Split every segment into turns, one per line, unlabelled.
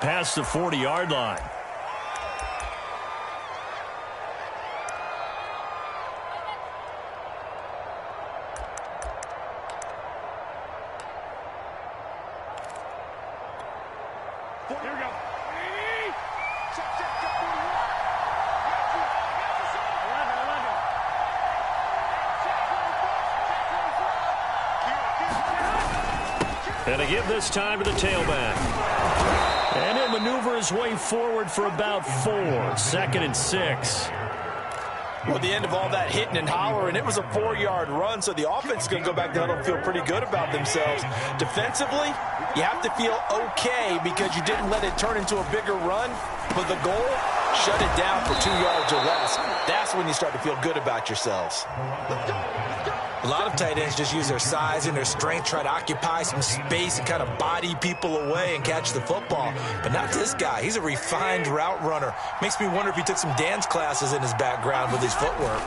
past the 40-yard line.
Here we go.
And to give this time to the tailback. And he'll maneuver his way forward for about 4. 2nd and 6.
Well, at the end of all that hitting and hollering, it was a 4-yard run, so the offense is going to go back down and feel pretty good about themselves. Defensively, you have to feel okay because you didn't let it turn into a bigger run, but the goal, shut it down for 2 yards or less. That's when you start to feel good about yourselves.
A lot of tight ends just use their size and their strength, try to occupy some space and kind of body people away and catch the football. But not this guy. He's a refined route runner. Makes me wonder if he took some dance classes in his background with his footwork.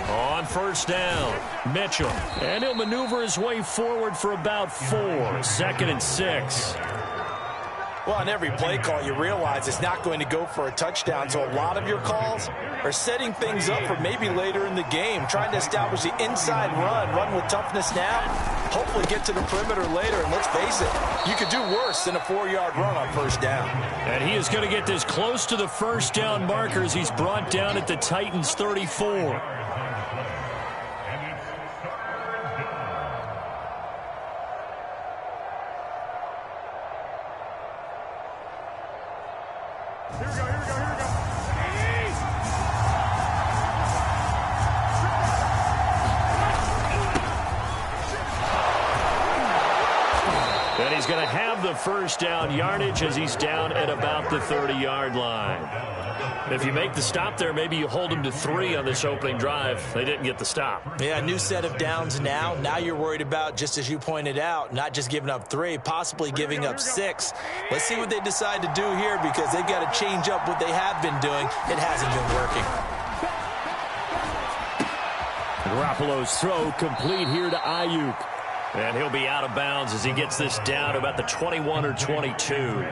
On 1st down, Mitchell. And he'll maneuver his way forward for about 4. 2nd and 6.
Well, on every play call, you realize it's not going to go for a touchdown, so a lot of your calls are setting things up for maybe later in the game, trying to establish the inside run with toughness now, hopefully get to the perimeter later, and let's face it, you could do worse than a 4-yard run on 1st down.
And he is going to get this close to the 1st down markers. He's brought down at the Titans' 34. And he's going to have the 1st down yardage as he's down at about the 30-yard line. If you make the stop there, maybe you hold him to 3 on this opening drive. They didn't get the stop.
Yeah, new set of downs now. Now you're worried about, just as you pointed out, not just giving up 3, possibly giving up 6. Let's see what they decide to do here because they've got to change up what they have been doing. It hasn't been working.
Garoppolo's throw complete here to Ayuk. And he'll be out of bounds as he gets this down to about the 21 or 22.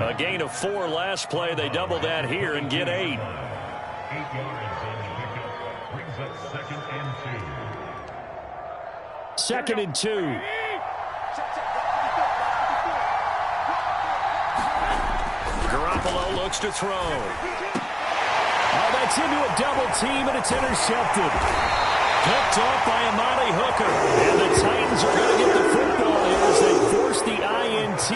A gain of 4 last play. They double that here and get 8.
8 yards on the pickup. Brings up 2nd and 2.
2nd and 2. Garoppolo looks to throw. Oh, that's into a double team, and it's intercepted. Picked off by Amani Hooker. And the Titans are going to get the football here as they force the INT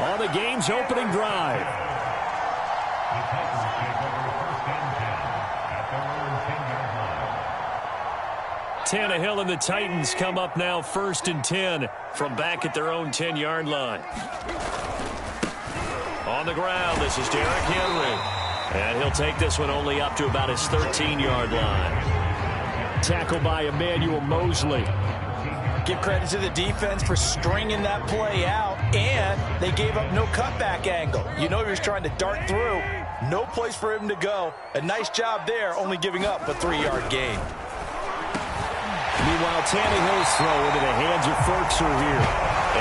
on the game's opening drive.
The Titans take over 1st and 10 at their own 10-yard line.
Tannehill and the Titans come up now 1st and 10 from back at their own 10-yard line. On the ground, this is Derrick Henry. And he'll take this one only up to about his 13-yard line. Tackled by Emmanuel Mosley.
Give credit to the defense for stringing that play out, and they gave up no cutback angle. You know he was trying to dart through. No place for him to go. A nice job there, only giving up a 3-yard gain.
Meanwhile, Tannehill's throw into the hands of Ferkser here.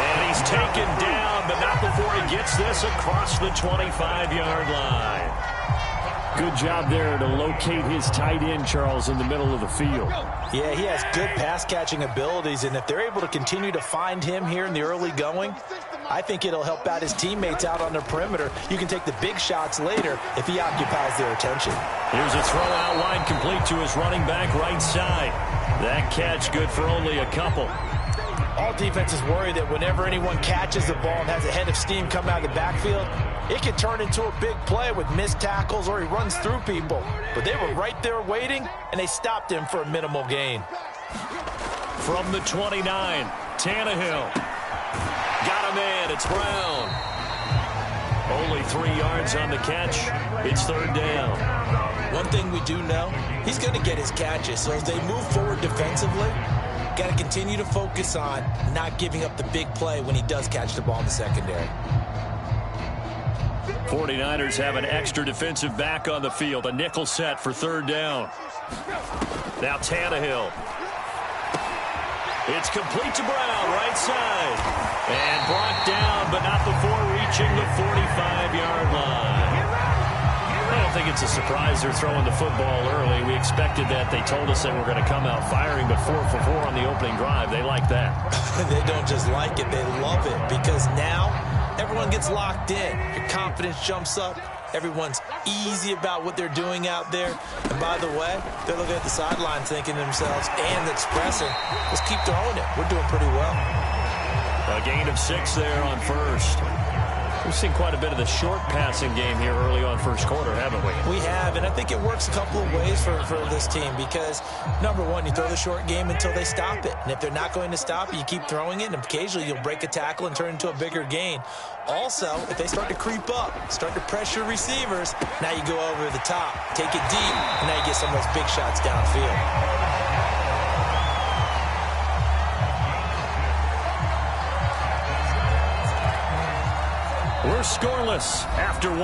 And he's taken down, but not before he gets this across the 25-yard line. Good job there to locate his tight end, Charles, in the middle of the field.
Yeah, he has good pass-catching abilities, and if they're able to continue to find him here in the early going, I think it'll help out his teammates out on the perimeter. You can take the big shots later if he occupies their attention.
Here's a throw out wide complete to his running back right side. That catch good for only a couple.
All defenses worry that whenever anyone catches the ball and has a head of steam come out of the backfield, it can turn into a big play with missed tackles or he runs through people. But they were right there waiting, and they stopped him for a minimal gain.
From the 29, Tannehill. Got him in. It's Brown. Only 3 yards on the catch. It's 3rd down.
One thing we do know, he's going to get his catches. So as they move forward defensively, got to continue to focus on not giving up the big play when he does catch the ball in the secondary.
49ers have an extra defensive back on the field. A nickel set for 3rd down. Now Tannehill. It's complete to Brown, right side. And brought down, but not before reaching reaching the 45-yard line. I don't think it's a surprise they're throwing the football early. We expected that. They told us they were going to come out firing, but 4 for 4 on the opening drive. They like that.
They don't just like it, they love it, because now everyone gets locked in. Your confidence jumps up. Everyone's easy about what they're doing out there. And by the way, they're looking at the sideline thinking to themselves and expressing, let's keep throwing it. We're doing pretty well.
A gain of 6 there on first. We've seen quite a bit of the short passing game here early on first quarter, haven't we?
We have, and I think it works a couple of ways for this team because, number one, you throw the short game until they stop it. And if they're not going to stop it, you keep throwing it, and occasionally you'll break a tackle and turn it into a bigger gain. Also, if they start to creep up, start to pressure receivers, now you go over the top, take it deep, and now you get some of those big shots downfield.
We're scoreless after 1.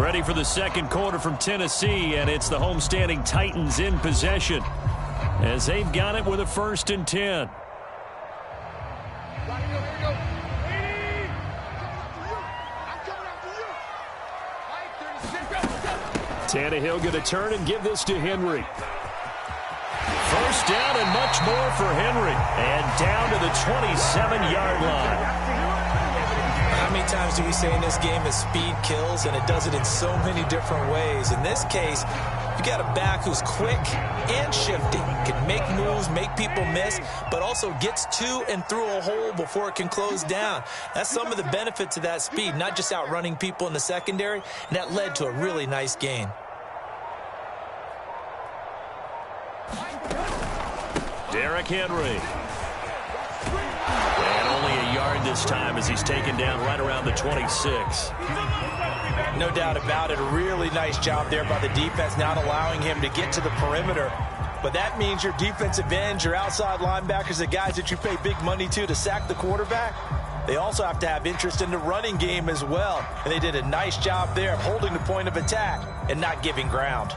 Ready for the second quarter from Tennessee, and it's the homestanding Titans in possession as they've got it with a 1st and 10. Tannehill going to turn and give this to Henry. First down and much more for Henry. And down to the 27-yard line.
How many times do we say in this game that speed kills, and it does it in so many different ways? In this case, you got a back who's quick and shifty, can make moves, make people miss, but also gets to and through a hole before it can close down. That's some of the benefits of that speed, not just outrunning people in the secondary, and that led to a really nice gain.
Derrick Henry. And only a yard this time as he's taken down right around the 26.
No doubt about it. A really nice job there by the defense, not allowing him to get to the perimeter. But that means your defensive ends, your outside linebackers, the guys that you pay big money to sack the quarterback, they also have to have interest in the running game as well. And they did a nice job there of holding the point of attack and not giving ground.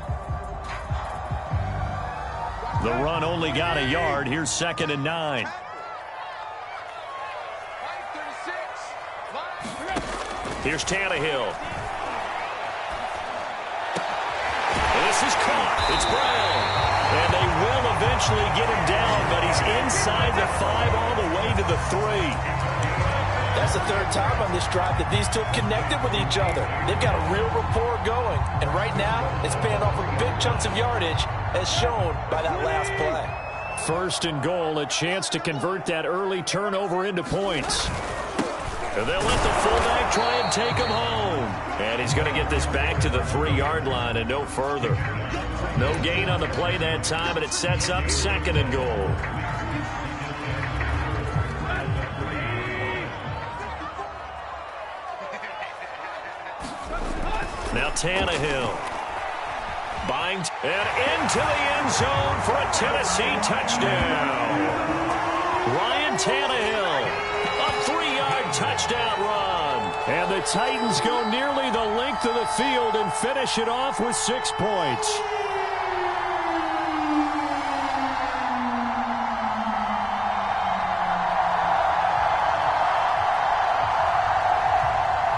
The run only got a yard. Here's 2nd and 9. Here's Tannehill. This is caught. It's Brown. And they will eventually get him down, but he's inside the 5 all the way to the 3.
That's the 3rd time on this drive that these two have connected with each other. They've got a real rapport going. And right now, it's paying off with big chunks of yardage, as shown by that last play.
1st and goal, a chance to convert that early turnover into points. And they'll let the fullback try and take him home. And he's going to get this back to the 3-yard line and no further. No gain on the play that time, and it sets up 2nd and goal. Now Tannehill. Binds and into the end zone for a Tennessee touchdown. Ryan Tannehill, a 3-yard touchdown run. And the Titans go nearly the length of the field and finish it off with 6 points.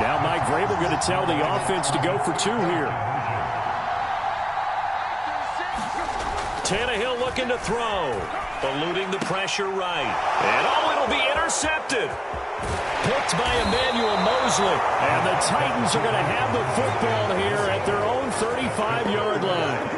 Now Mike Vrabel going to tell the offense to go for 2 here. Tannehill looking to throw. Eluding the pressure right. And it'll be intercepted. Picked by Emmanuel Mosley. And the Titans are going to have the football here at their own 35-yard line.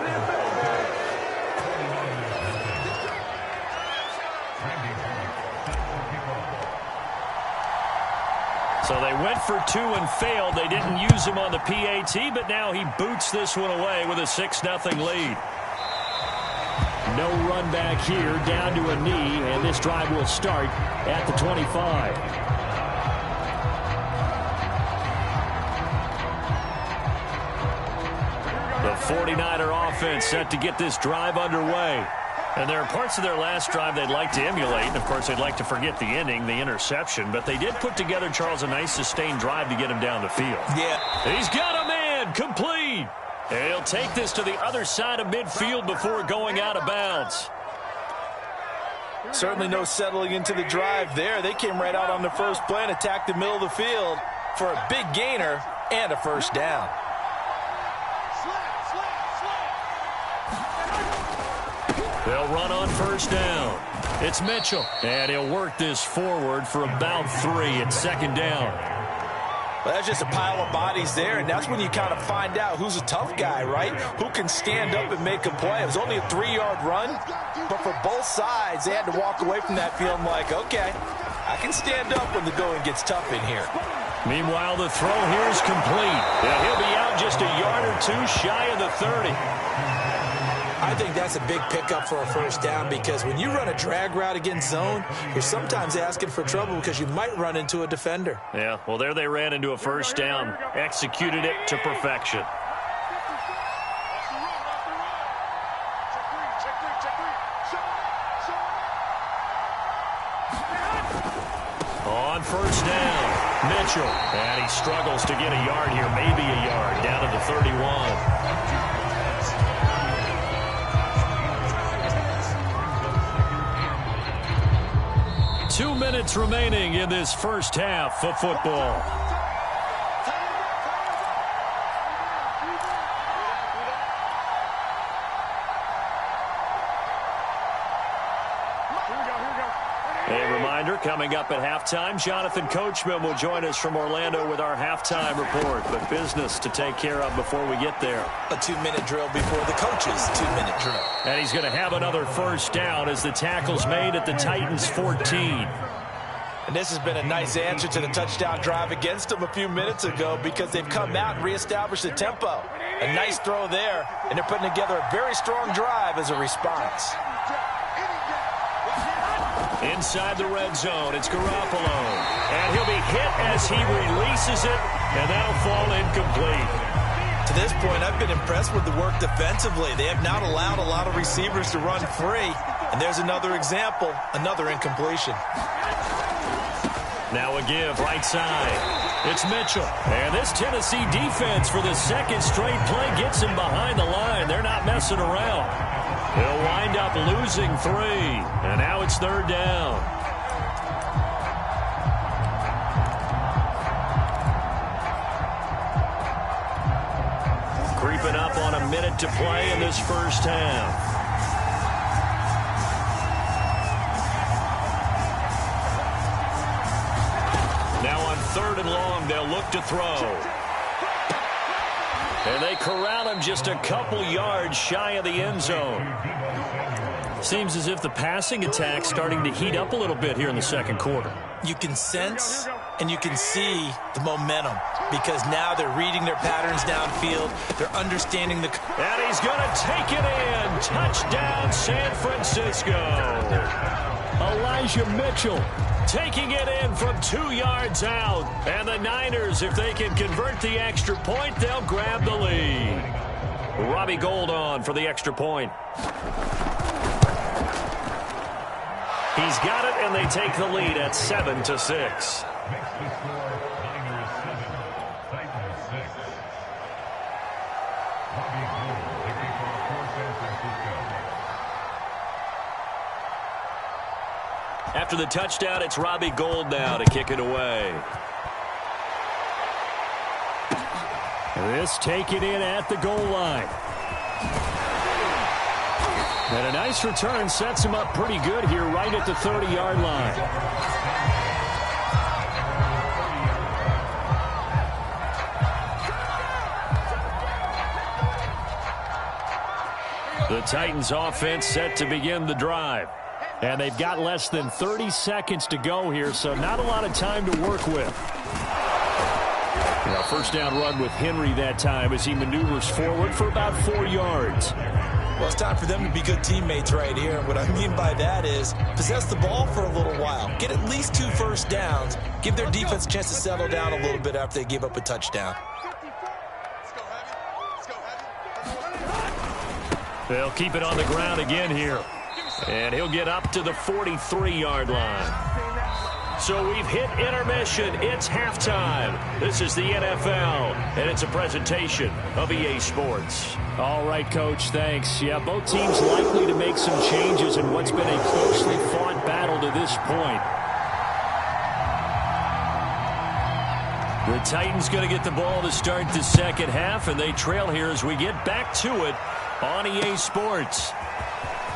So they went for 2 and failed. They didn't use him on the PAT, but now he boots this one away with a 6-0 lead. No run back here, down to a knee, and this drive will start at the 25. The 49er offense set to get this drive underway. And there are parts of their last drive they'd like to emulate. And, of course, they'd like to forget the ending, the interception. But they did put together, Charles, a nice sustained drive to get him down the field.
Yeah.
He's got a man, complete. And he'll take this to the other side of midfield before going out of bounds.
Certainly no settling into the drive there. They came right out on the first play and attacked the middle of the field for a big gainer and a first down.
They'll run on first down. It's Mitchell, and he'll work this forward for about 3. It's second down.
Well, that's just a pile of bodies there, and that's when you kind of find out who's a tough guy, right? Who can stand up and make a play. It was only a 3-yard run, but for both sides, they had to walk away from that feeling like, okay, I can stand up when the going gets tough in here.
Meanwhile, the throw here is complete. Yeah, he'll be out just a yard or 2 shy of the 30.
I think that's a big pickup for a first down because when you run a drag route against zone, you're sometimes asking for trouble because you might run into a defender.
Yeah, well, there they ran into a first down, executed it to perfection. On first down, Mitchell. And he struggles to get a yard here, maybe a yard, down to the 31. 2 minutes remaining in this first half of football. A reminder, coming up at halftime, Jonathan Coachman will join us from Orlando with our halftime report. But business to take care of before we get there.
A 2-minute drill before the coach's 2-minute drill.
And he's going to have another first down as the tackle's made at the Titans' 14.
And this has been a nice answer to the touchdown drive against them a few minutes ago because they've come out and reestablished the tempo. A nice throw there, and they're putting together a very strong drive as a response.
Inside the red zone, it's Garoppolo. And he'll be hit as he releases it, and that'll fall incomplete.
To this point, I've been impressed with the work defensively. They have not allowed a lot of receivers to run free. And there's another example, another incompletion.
Now a give, right side. It's Mitchell. And this Tennessee defense for the second straight play gets him behind the line. They're not messing around. They'll wind up losing 3. And now it's third down. Creeping up on a minute to play in this first half. Now on 3rd and long, they'll look to throw. And they corral him just a couple yards shy of the end zone. Seems as if the passing attack's starting to heat up a little bit here in the second quarter.
You can sense and you can see the momentum because now they're reading their patterns downfield. They're understanding the...
And he's going to take it in. Touchdown, San Francisco. Elijah Mitchell taking it in from 2 yards out. And the Niners, if they can convert the extra point, they'll grab the lead. Robbie Gould on for the extra point. He's got it, and they take the lead at 7-6.
Makes the score Niners 7, Titans 6. Robbie Gould taking for San Francisco.
After the touchdown, it's Robbie Gould now to kick it away. This taken in at the goal line. And a nice return sets him up pretty good here right at the 30-yard line. The Titans offense set to begin the drive. And they've got less than 30 seconds to go here, so not a lot of time to work with. Now, first down run with Henry that time as he maneuvers forward for about 4 yards.
Well, it's time for them to be good teammates right here. And what I mean by that is possess the ball for a little while. Get at least 2 first downs. Give their defense a chance to settle down a little bit after they give up a touchdown.
They'll keep it on the ground again here. And he'll get up to the 43-yard line. So we've hit intermission. It's halftime. This is the NFL, and it's a presentation of EA Sports. All right, Coach, thanks. Yeah, both teams likely to make some changes in what's been a closely fought to this point. The Titans going to get the ball to start the second half, and they trail here as we get back to it on EA Sports.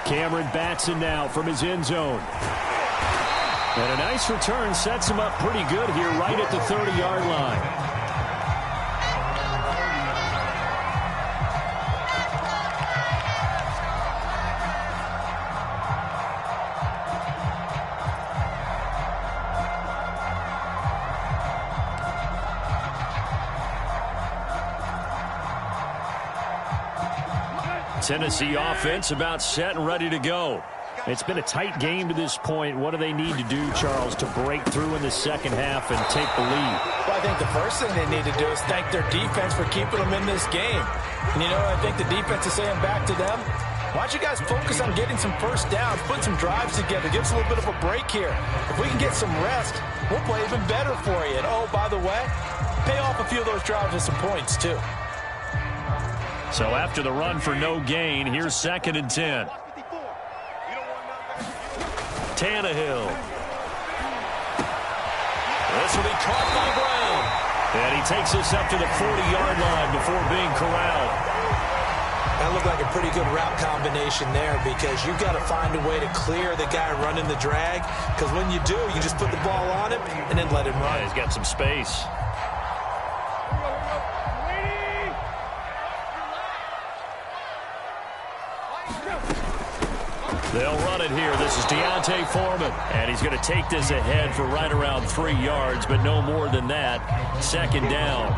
Cameron Batson now from his end zone. And a nice return sets him up pretty good here right at the 30-yard line. Tennessee offense about set and ready to go. It's been a tight game to this point. What do they need to do, Charles, to break through in the second half and take the lead?
Well, I think the first thing they need to do is thank their defense for keeping them in this game. And you know, I think the defense is saying back to them, why don't you guys focus on getting some first downs, put some drives together, give us a little bit of a break here. If we can get some rest, we'll play even better for you. And oh, by the way, pay off a few of those drives with some points, too.
So after the run for no gain, here's 2nd and 10. Tannehill. This will be caught by Brown. And he takes us up to the 40-yard line before being corralled.
That looked like a pretty good route combination there because you've got to find a way to clear the guy running the drag, because when you do, you just put the ball on him and then let him run.
Yeah, he's got some space. They'll run it here. This is Deontay Foreman. And he's going to take this ahead for right around 3 yards, but no more than that. 2nd down.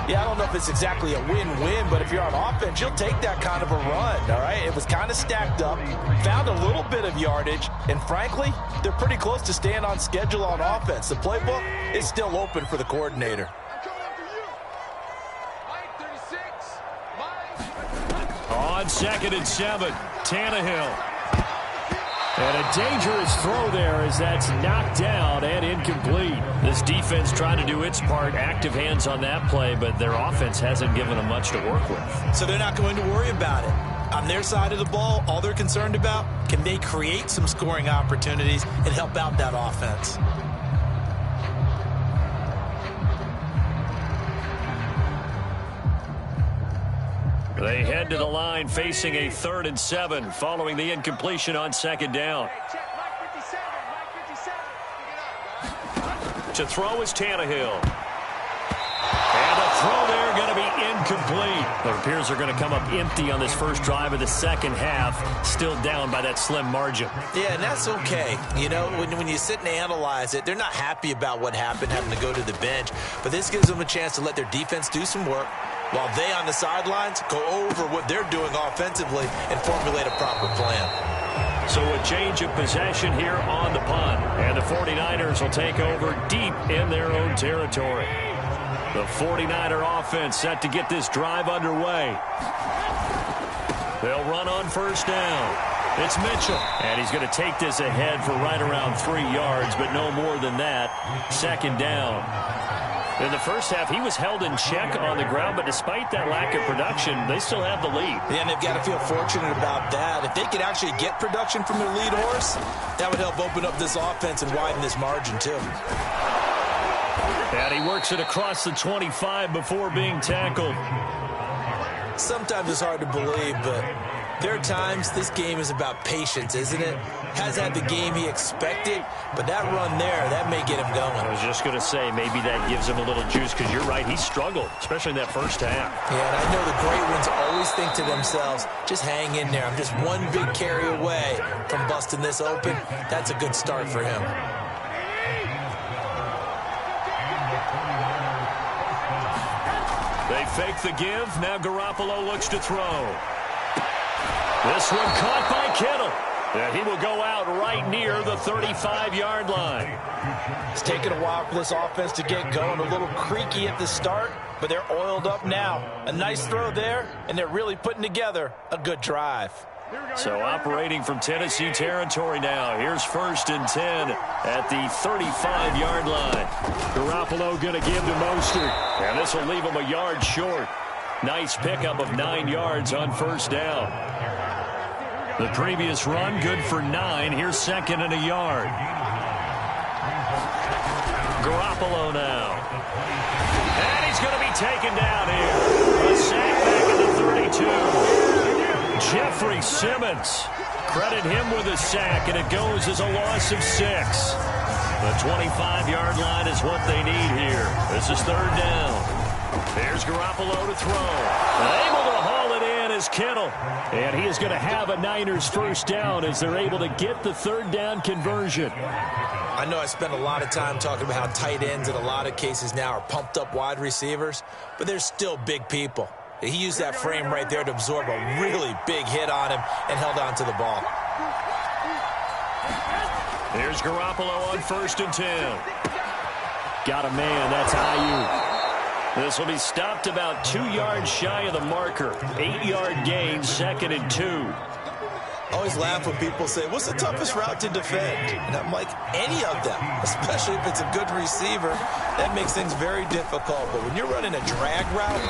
Yeah, I don't know if it's exactly a win-win, but if you're on offense, you'll take that kind of a run, all right? It was kind of stacked up, found a little bit of yardage, and frankly, they're pretty close to staying on schedule on offense. The playbook is still open for the coordinator.
On 2nd and 7, Tannehill. And a dangerous throw there as that's knocked down and incomplete. This defense trying to do its part, active hands on that play, but their offense hasn't given them much to work with.
So they're not going to worry about it. On their side of the ball, all they're concerned about, can they create some scoring opportunities and help out that offense?
They head to the line facing a 3rd and 7 following the incompletion on 2nd down. To throw is Tannehill. And a throw there going to be incomplete. It appears they're going to come up empty on this first drive of the second half, still down by that slim margin.
Yeah, and that's okay. You know, when you sit and analyze it, they're not happy about what happened, having to go to the bench. But this gives them a chance to let their defense do some work, while they on the sidelines go over what they're doing offensively and formulate a proper plan.
So a change of possession here on the punt. And the 49ers will take over deep in their own territory. The 49er offense set to get this drive underway. They'll run on 1st down. It's Mitchell. And he's going to take this ahead for right around 3 yards, but no more than that. 2nd down. In the first half, he was held in check on the ground, but despite that lack of production, they still have the lead.
Yeah, and they've got to feel fortunate about that. If they could actually get production from their lead horse, that would help open up this offense and widen this margin, too.
And he works it across the 25 before being tackled.
Sometimes it's hard to believe, but there are times this game is about patience, isn't it? Has had the game he expected, but that run there, that may get him going.
I was just going to say, maybe that gives him a little juice, because you're right, he struggled, especially in that first half.
Yeah, and I know the great ones always think to themselves, just hang in there. I'm just one big carry away from busting this open. That's a good start for him.
They fake the give. Now Garoppolo looks to throw. This one caught by Kittle. And he will go out right near the 35-yard line.
It's taken a while for this offense to get going. A little creaky at the start, but they're oiled up now. A nice throw there, and they're really putting together a good drive.
So operating from Tennessee territory now. Here's 1st and 10 at the 35-yard line. Garoppolo going to give to Mostert. And this will leave him a yard short. Nice pickup of 9 yards on 1st down. The previous run, good for 9. Here's second and a yard. Garoppolo now. And he's going to be taken down here. A sack back at the 32. Jeffrey Simmons. Credit him with a sack, and it goes as a loss of 6. The 25-yard line is what they need here. This is third down. There's Garoppolo to throw. Able to haul it in is Kittle. And he is going to have a Niners first down as they're able to get the third down conversion.
I know I spent a lot of time talking about how tight ends in a lot of cases now are pumped up wide receivers, but they're still big people. He used that frame right there to absorb a really big hit on him and held on to the ball.
There's Garoppolo on 1st and 10. Got a man. That's Ayuk. This will be stopped about 2 yards shy of the marker. 8-yard gain, 2nd and 2.
I always laugh when people say, what's the toughest route to defend? And I'm like, any of them, especially if it's a good receiver. That makes things very difficult. But when you're running a drag route,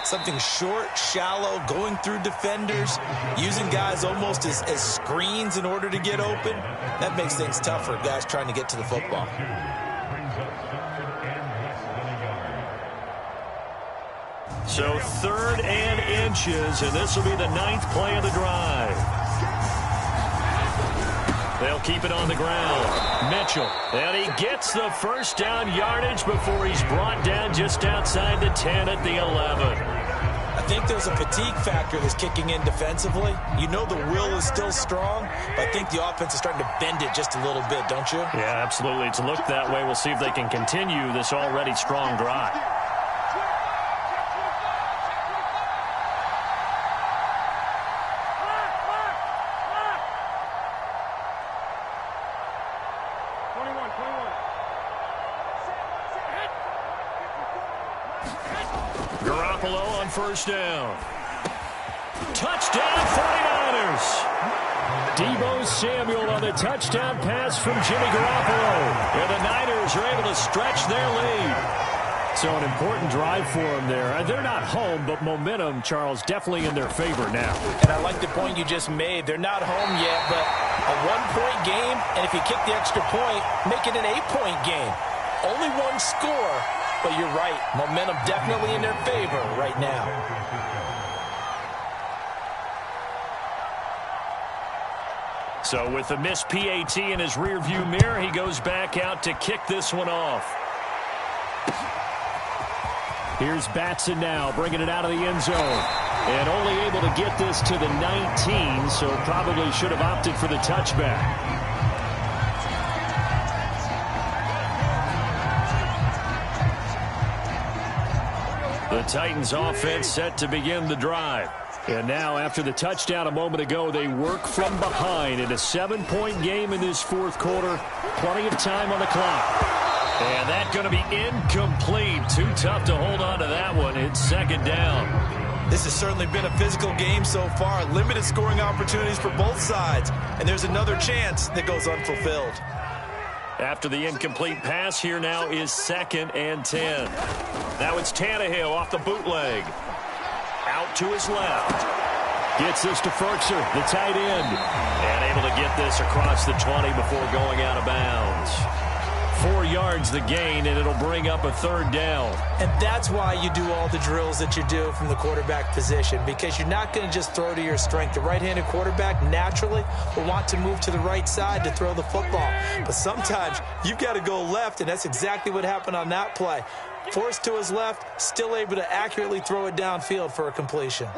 something short, shallow, going through defenders, using guys almost as screens in order to get open, that makes things tough for guys trying to get to the football.
So 3rd and inches, and this will be the 9th play of the drive. They'll keep it on the ground. Mitchell, and he gets the first down yardage before he's brought down just outside the 10 at the 11.
I think there's a fatigue factor that's kicking in defensively. You know the will is still strong, but I think the offense is starting to bend it just a little bit, don't you?
Yeah, absolutely. It's looked that way. We'll see if they can continue this already strong drive. Garoppolo on first down. Touchdown 49ers. Deebo Samuel on the touchdown pass from Jimmy Garoppolo. And the Niners are able to stretch their lead. So an important drive for them there. They're not home, but momentum, Charles, definitely in their favor now.
And I like the point you just made. They're not home yet, but a 1-point game, and if you kick the extra point, make it an 8-point game. Only one score, but you're right. Momentum definitely in their favor right now.
So with the missed PAT in his rearview mirror, he goes back out to kick this one off. Here's Batson now, bringing it out of the end zone. And only able to get this to the 19, so probably should have opted for the touchback. The Titans offense set to begin the drive. And now, after the touchdown a moment ago, they work from behind in a 7-point game in this fourth quarter. Plenty of time on the clock. And that's going to be incomplete. Too tough to hold on to that one. It's second down.
This has certainly been a physical game so far. Limited scoring opportunities for both sides. And there's another chance that goes unfulfilled.
After the incomplete pass, here now is 2nd and 10. Now it's Tannehill off the bootleg. Out to his left. Gets this to Ferkser, the tight end. And able to get this across the 20 before going out of bounds. 4 yards the gain, and it'll bring up a third down.
And that's why you do all the drills that you do from the quarterback position, because you're not going to just throw to your strength. The right-handed quarterback naturally will want to move to the right side to throw the football. But sometimes you've got to go left, and that's exactly what happened on that play. Forced to his left, still able to accurately throw it downfield for a completion.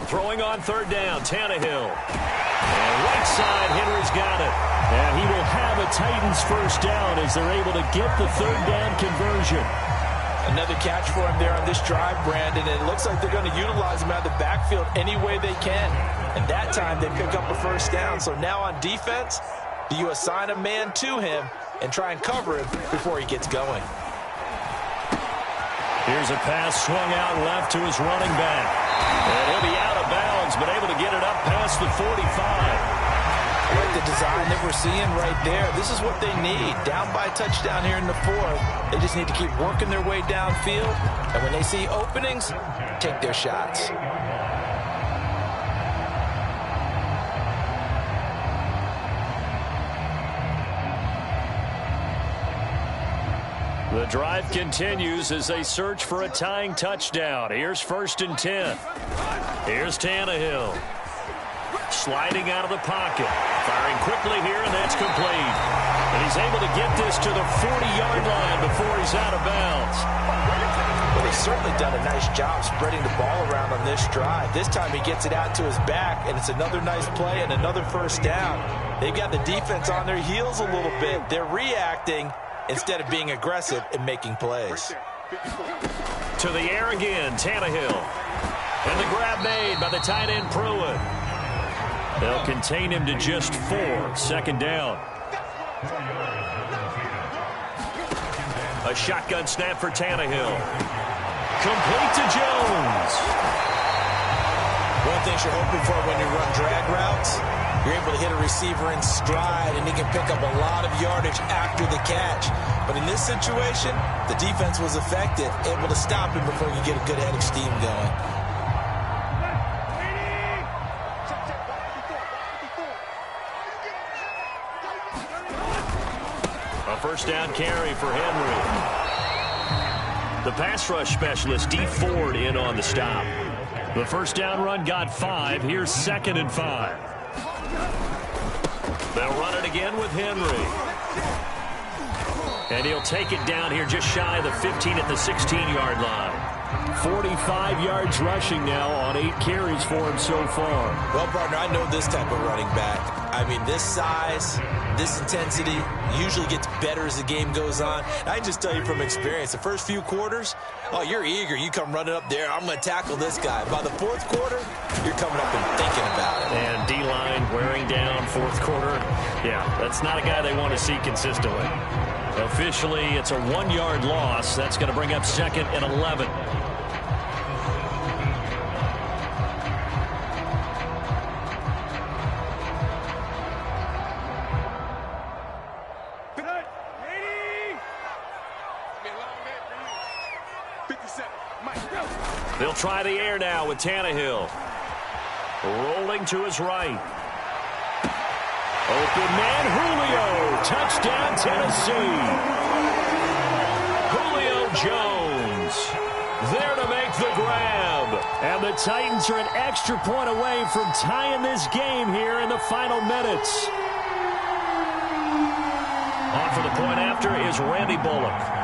Throwing on third down, Tannehill. And right side, Henry's got it. And he will have a Titans first down as they're able to get the third down conversion.
Another catch for him there on this drive, Brandon, and it looks like they're going to utilize him out of the backfield any way they can. And that time they pick up a first down. So now on defense, do you assign a man to him and try and cover him before he gets going?
Here's a pass swung out left to his running back. And he'll be out of bounds, but able to get it up past the 45.
I like the design that we're seeing right there. This is what they need. Down by a touchdown here in the fourth. They just need to keep working their way downfield. And when they see openings, take their shots.
The drive continues as they search for a tying touchdown. Here's 1st and 10. Here's Tannehill. Sliding out of the pocket. Firing quickly here, and that's complete. And he's able to get this to the 40-yard line before he's out of bounds.
Well, he's certainly done a nice job spreading the ball around on this drive. This time he gets it out to his back, and it's another nice play and another first down. They've got the defense on their heels a little bit. They're reacting instead of being aggressive and making plays.
To the air again, Tannehill. And the grab made by the tight end Pruitt. They'll contain him to just 4. 2nd down. A shotgun snap for Tannehill. Complete to Jones.
One of the things you're hoping for when you run drag routes, you're able to hit a receiver in stride, and he can pick up a lot of yardage after the catch. But in this situation, the defense was effective, able to stop him before you get a good head of steam going.
A 1st down carry for Henry. The pass rush specialist, D. Ford, in on the stop. The 1st down run got 5. Here's 2nd and 5. They'll run it again with Henry. And he'll take it down here just shy of the 15 at the 16-yard line. 45 yards rushing now on 8 carries for him so far.
Well, partner, I know this type of running back. I mean, this size, this intensity usually gets better as the game goes on. And I can just tell you from experience, the first few quarters, oh, you're eager. You come running up there, I'm going to tackle this guy. By the 4th quarter, you're coming up and thinking about it.
And D-line wearing down 4th quarter. Yeah, that's not a guy they want to see consistently. Officially, it's a 1-yard loss. That's going to bring up 2nd and 11. They'll try the air now with Tannehill. Rolling to his right. Open man, Julio. Touchdown, Tennessee. Julio Jones there to make the grab. And the Titans are an extra point away from tying this game here in the final minutes. On for the point after is Randy Bullock.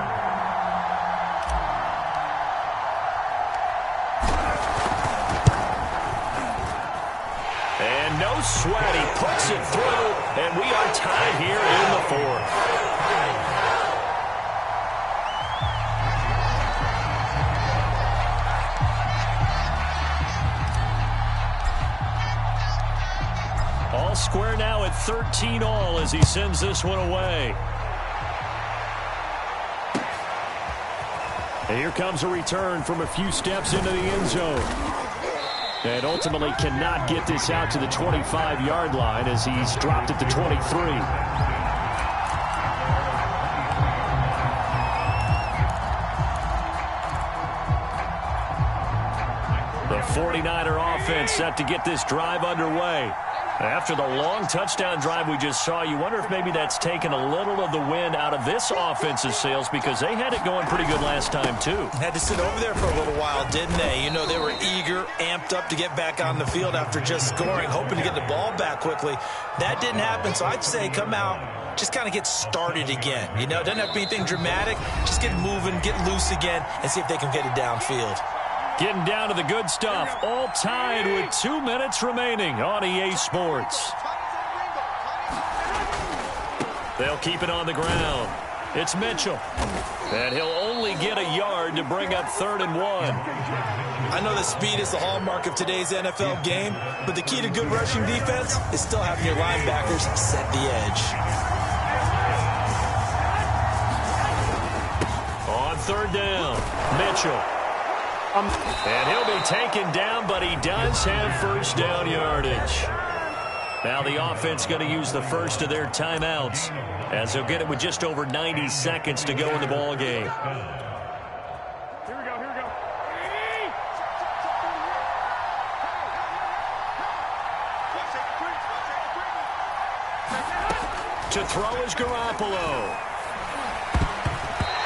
No sweat, he puts it through, and we are tied here in the 4th. All square now at 13-all as he sends this one away. And here comes a return from a few steps into the end zone. And ultimately cannot get this out to the 25-yard line as he's dropped at the 23. The 49er offense set to get this drive underway. After the long touchdown drive we just saw, you wonder if maybe that's taken a little of the wind out of this offensive sails because they had it going pretty good last time, too.
Had to sit over there for a little while, didn't they? You know, they were eager, amped up to get back on the field after just scoring, hoping to get the ball back quickly. That didn't happen, so I'd say come out, just kind of get started again. You know, it doesn't have to be anything dramatic. Just get moving, get loose again, and see if they can get it downfield.
Getting down to the good stuff. All tied with 2 minutes remaining on EA Sports. They'll keep it on the ground. It's Mitchell. And he'll only get a yard to bring up 3rd and 1.
I know that speed is the hallmark of today's NFL game, but the key to good rushing defense is still having your linebackers set the edge.
On 3rd down, Mitchell. And he'll be taken down, but he does have 1st down yardage. Now the offense going to use the first of their timeouts as they'll get it with just over 90 seconds to go in the ball game.
Here we go.
To throw is Garoppolo.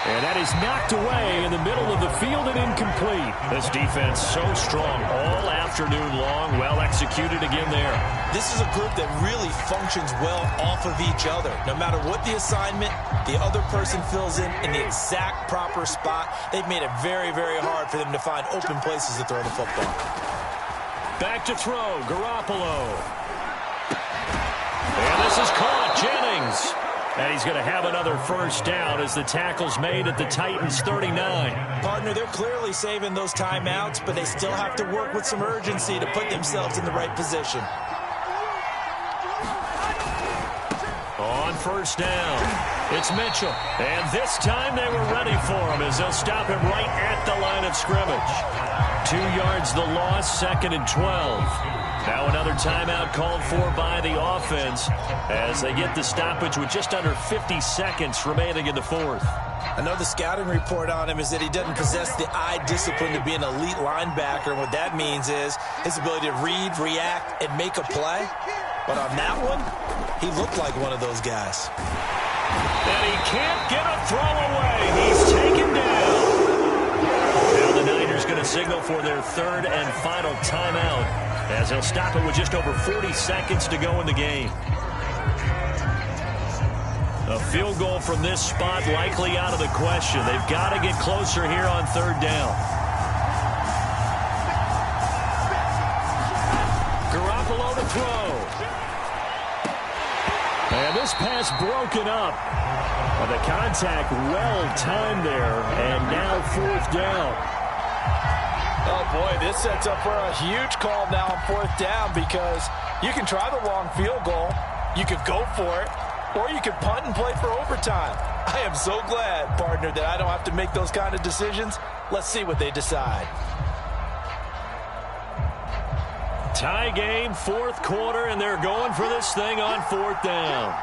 And And that is knocked away in the middle of the field and incomplete. This defense so strong all afternoon long. Well executed again there.
This is a group that really functions well off of each other. No matter what the assignment, the other person fills in the exact proper spot. They've made it very, very hard for them to find open places to throw the football.
Back to throw, Garoppolo. And this is caught, Jennings. And he's going to have another first down as the tackle's made at the Titans' 39.
Partner, they're clearly saving those timeouts, but they still have to work with some urgency to put themselves in the right position.
On first down, it's Mitchell. And this time they were ready for him as they'll stop him right at the line of scrimmage. 2 yards the loss, 2nd and 12. Now another timeout called for by the offense as they get the stoppage with just under 50 seconds remaining in the fourth.
I know the scouting report on him is that he doesn't possess the eye discipline to be an elite linebacker. And what that means is his ability to read, react, and make a play. But on that one, he looked like one of those guys.
And he can't get a throw away. He's taken down. Now the Niners going to signal for their 3rd and final timeout as they'll stop it with just over 40 seconds to go in the game. A field goal from this spot likely out of the question. They've got to get closer here on 3rd down. Garoppolo to throw. And this pass broken up. And the contact well timed there. And now 4th down.
Oh, boy, this sets up for a huge call now on 4th down because you can try the long field goal, you could go for it, or you could punt and play for overtime. I am so glad, partner, that I don't have to make those kind of decisions. Let's see what they decide.
Tie game, 4th quarter, and they're going for this thing on 4th down.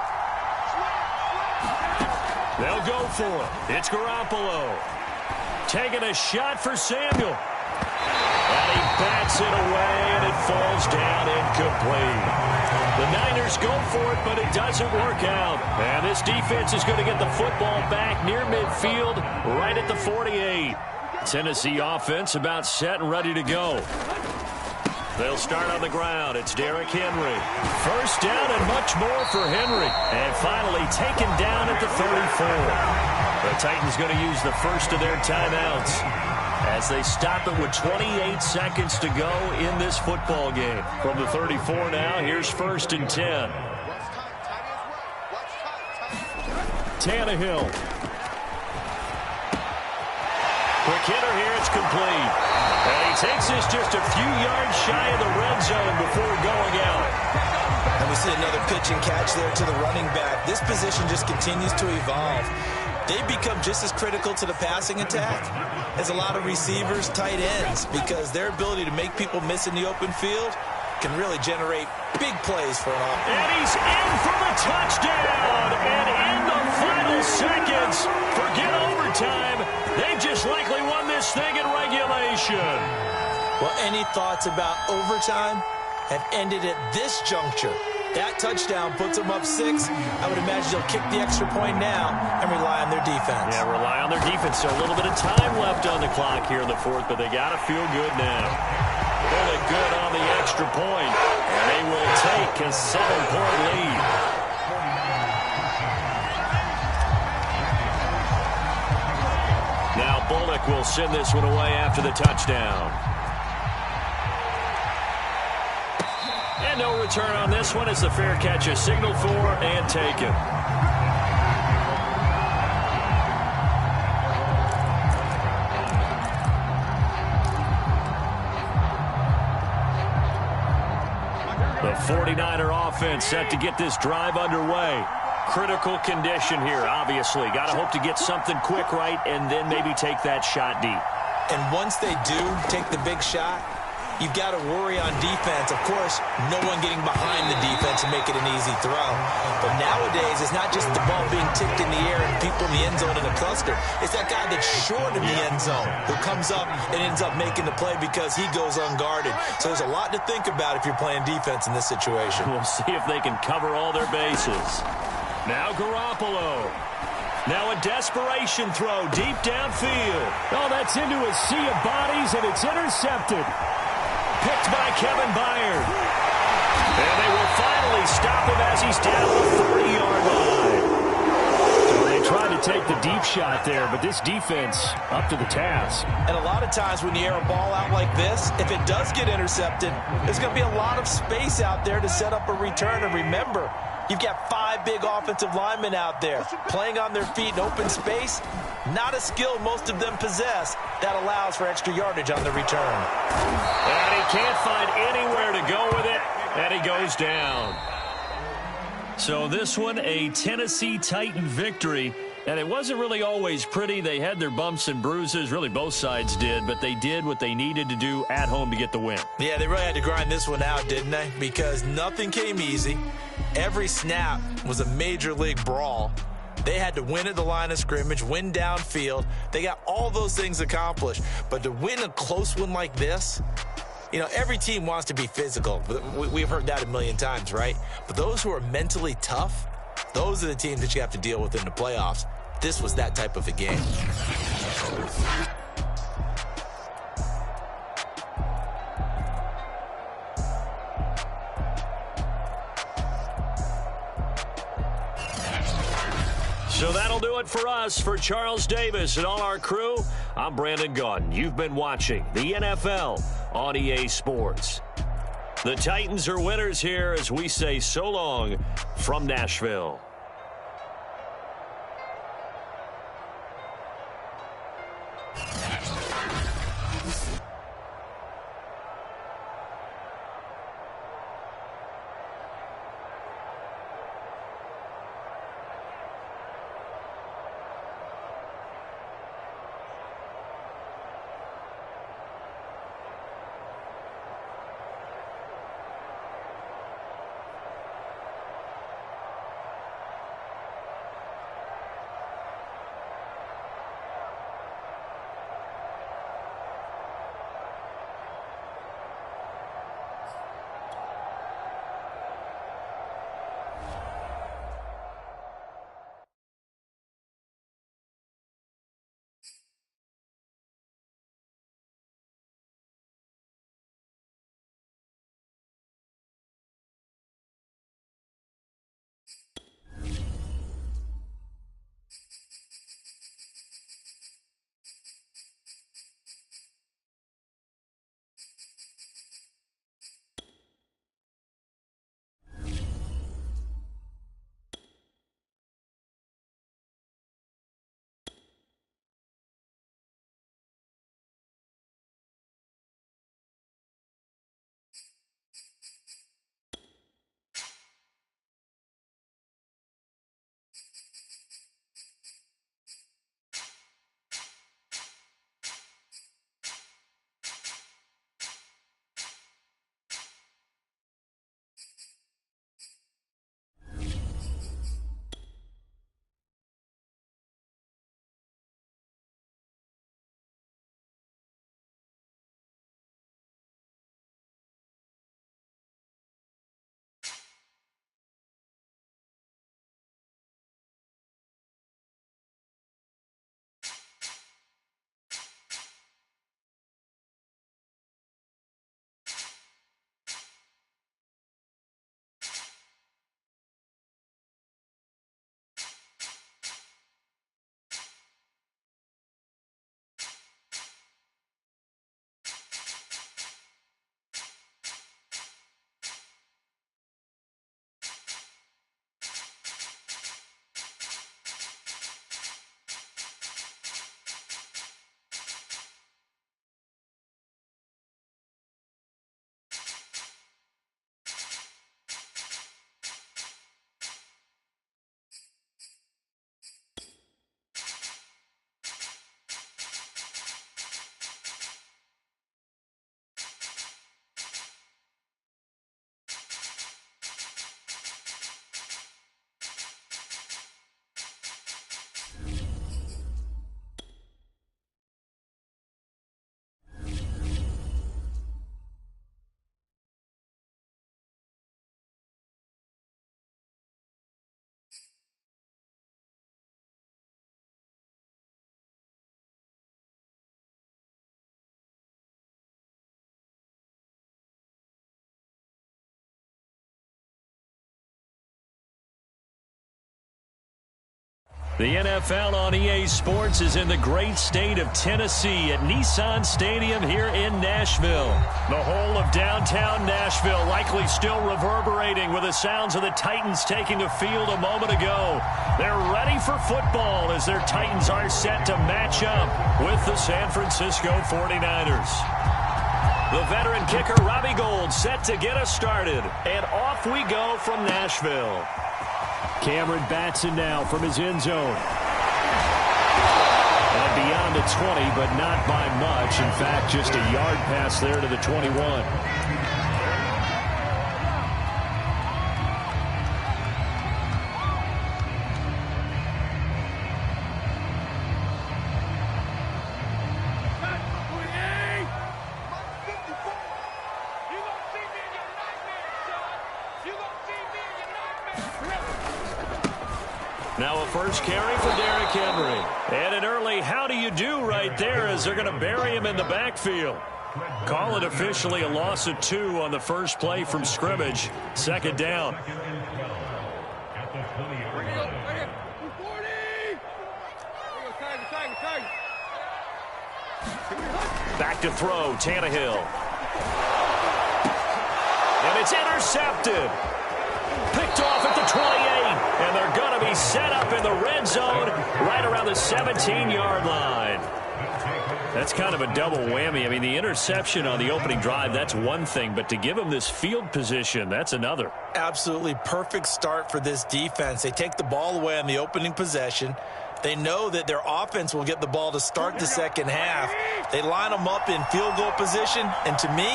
They'll go for it. It's Garoppolo. Taking a shot for Samuel. And he bats it away, and it falls down incomplete. The Niners go for it, but it doesn't work out. And this defense is going to get the football back near midfield, right at the 48. Tennessee offense about set and ready to go. They'll start on the ground. It's Derrick Henry. First down and much more for Henry. And finally taken down at the 34. The Titans going to use the first of their timeouts as they stop it with 28 seconds to go in this football game. From the 34 now, here's 1st and 10. Tannehill. Quick hitter here, it's complete. And he takes this just a few yards shy of the red zone before going out.
And we see another pitch and catch there to the running back. This position just continues to evolve. They become just as critical to the passing attack as a lot of receivers, tight ends, because their ability to make people miss in the open field can really generate big plays for an offense.
And he's in for the touchdown. And in the final seconds, forget overtime. They just likely won this thing in regulation.
Well, any thoughts about overtime have ended at this juncture. That touchdown puts them up 6. I would imagine they'll kick the extra point now and rely on their defense.
Yeah, rely on their defense. So a little bit of time left on the clock here in the 4th, but they got to feel good now. Really good on the extra point, and they will take a 7-point lead. Now Bullock will send this one away after the touchdown. And no return on this one as the fair catch is signaled for and taken. The 49er offense set to get this drive underway. Critical condition here, obviously. Got to hope to get something quick right and then maybe take that shot deep.
And once they do take the big shot, you've got to worry on defense. Of course, no one getting behind the defense and make it an easy throw. But nowadays, it's not just the ball being tipped in the air and people in the end zone in a cluster. It's that guy that's short of the end zone who comes up and ends up making the play because he goes unguarded. So there's a lot to think about if you're playing defense in this situation.
We'll see if they can cover all their bases. Now Garoppolo. Now a desperation throw deep downfield. Oh, that's into a sea of bodies, and it's intercepted. Picked by Kevin Byard. And they will finally stop him as he's down the 40-yard line. So they tried to take the deep shot there, but this defense up to the task.
And a lot of times when you air a ball out like this, if it does get intercepted, there's going to be a lot of space out there to set up a return. And remember, you've got 5 big offensive linemen out there playing on their feet in open space. Not a skill most of them possess that allows for extra yardage on the return.
And he can't find anywhere to go with it, and he goes down. So this one, a Tennessee Titan victory. And it wasn't really always pretty. They had their bumps and bruises. Really, both sides did. But they did what they needed to do at home to get the win.
Yeah, they really had to grind this one out, didn't they? Because nothing came easy. Every snap was a major league brawl. They had to win at the line of scrimmage, win downfield. They got all those things accomplished. But to win a close one like this, you know, every team wants to be physical. We've heard that a million times, right? But those who are mentally tough, those are the teams that you have to deal with in the playoffs. This was that type of a game.
So that'll do it for us. For Charles Davis and all our crew, I'm Brandon Gaudin. You've been watching the NFL on EA Sports. The Titans are winners here as we say so long from Nashville. The NFL on EA Sports is in the great state of Tennessee at Nissan Stadium here in Nashville. The whole of downtown Nashville likely still reverberating with the sounds of the Titans taking the field a moment ago. They're ready for football as their Titans are set to match up with the San Francisco 49ers. The veteran kicker Robbie Gould set to get us started. And off we go from Nashville. Cameron Batson now from his end zone. And beyond the 20, but not by much. In fact, just a yard pass there to the 21. Now a first carry for Derrick Henry. And an early how do you do right there as they're going to bury him in the backfield. Call it officially a loss of 2 on the first play from scrimmage. Second down. Back to throw, Tannehill. And it's intercepted. Picked off at the 28. And they're going to be set up in the red zone right around the 17-yard line. That's kind of a double whammy. I mean, the interception on the opening drive, that's one thing. But to give them this field position, that's another.
Absolutely perfect start for this defense. They take the ball away on the opening possession. They know that their offense will get the ball to start the second half. They line them up in field goal position. And to me,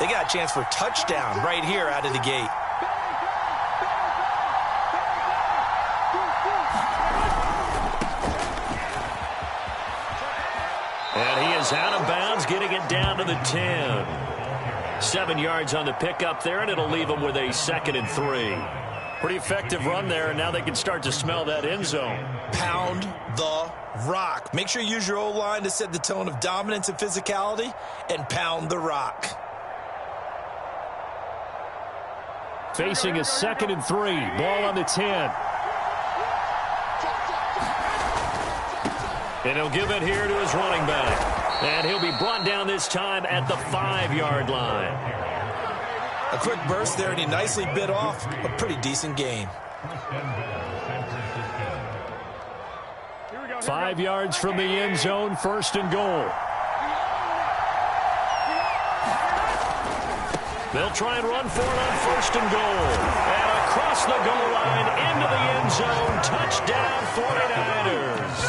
they got a chance for a touchdown right here out of the gate.
And he is out of bounds, getting it down to the 10. 7 yards on the pickup there, and it'll leave them with a 2nd and 3. Pretty effective run there, and now they can start to smell that end zone.
Pound the rock. Make sure you use your O-line to set the tone of dominance and physicality, and pound the rock.
Facing a 2nd and 3. Ball on the 10. And he'll give it here to his running back. And he'll be brought down this time at the 5-yard line.
A quick burst there, and he nicely bit off a pretty decent gain.
5 yards from the end zone, 1st and goal. They'll try and run for it on 1st and goal. And across the goal line, into the end zone, touchdown 49ers.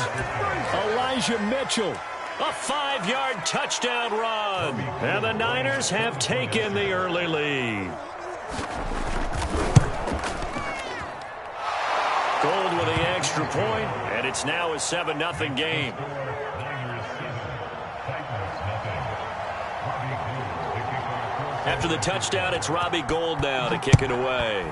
Elijah Mitchell, a 5-yard touchdown run. And the Niners have taken the early lead. Gold with the extra point, and it's now a 7-0 game. After the touchdown, it's Robbie Gould now to kick it away.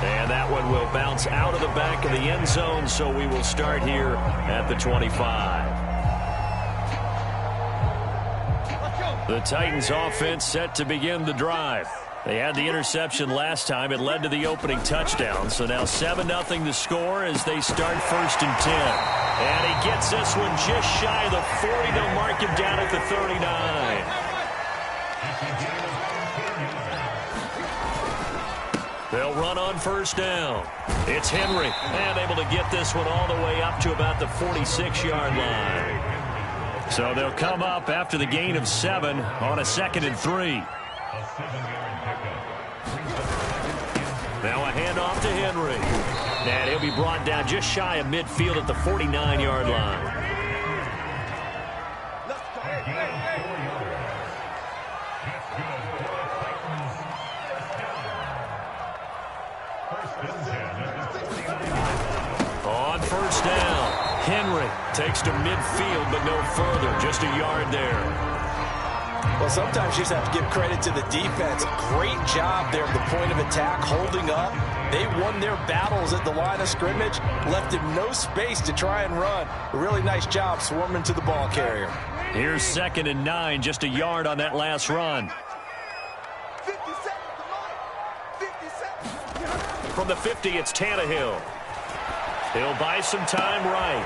And that one will bounce out of the back of the end zone, so we will start here at the 25. The Titans offense set to begin the drive. They had the interception last time. It led to the opening touchdown. So now 7-0 the score as they start 1st and 10. And he gets this one just shy of the 40. They'll mark him down at the 39. They'll run on 1st down. It's Henry. And able to get this one all the way up to about the 46-yard line. So they'll come up after the gain of 7 on a 2nd and 3. Now a handoff to Henry. And he'll be brought down just shy of midfield at the 49-yard line. On 1st down, Henry takes to midfield, but no further. Just a yard there.
Well, sometimes you just have to give credit to the defense. Great job there at the point of attack, holding up. They won their battles at the line of scrimmage, left him no space to try and run. A really nice job swarming to the ball carrier.
Here's 2nd and 9, just a yard on that last run.
50 seconds, come on. 50 seconds.
From the 50, it's Tannehill. He'll buy some time right.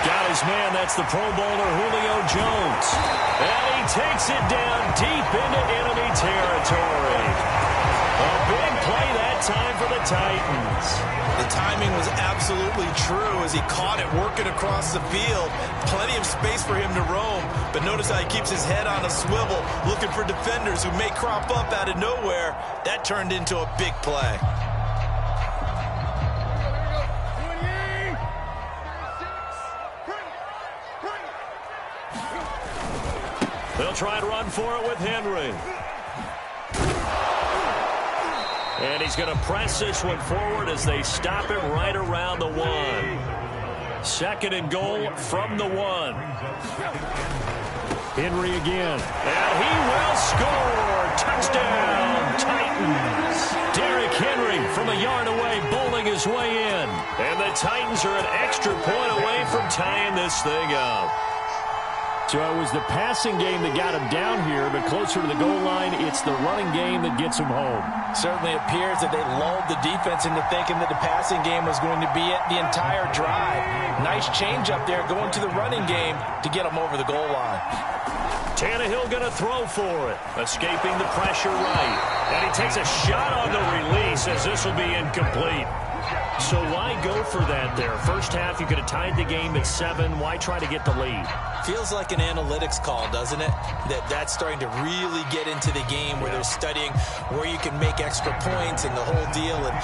Got his man. That's the Pro Bowler Julio Jones. And he takes it down deep into enemy territory. A big play that time for the Titans.
The timing was absolutely true as he caught it working across the field. Plenty of space for him to roam. But notice how he keeps his head on a swivel, looking for defenders who may crop up out of nowhere. That turned into a big play.
They'll try and run for it with Henry. And he's going to press this one forward as they stop it right around the 1. 2nd and goal from the 1. Henry again. And he will score. Touchdown, Titans. Derrick Henry from a yard away, bowling his way in. And the Titans are an extra point away from tying this thing up. So it was the passing game that got him down here, but closer to the goal line, it's the running game that gets him home.
Certainly appears that they lulled the defense into thinking that the passing game was going to be it the entire drive. Nice change up there going to the running game to get him over the goal line.
Tannehill going to throw for it, escaping the pressure right. And he takes a shot on the release as this will be incomplete. So why go for that there? First half, you could have tied the game at 7. Why try to get the lead?
Feels like an analytics call, doesn't it? That's starting to really get into the game where they're studying where you can make extra points and the whole deal and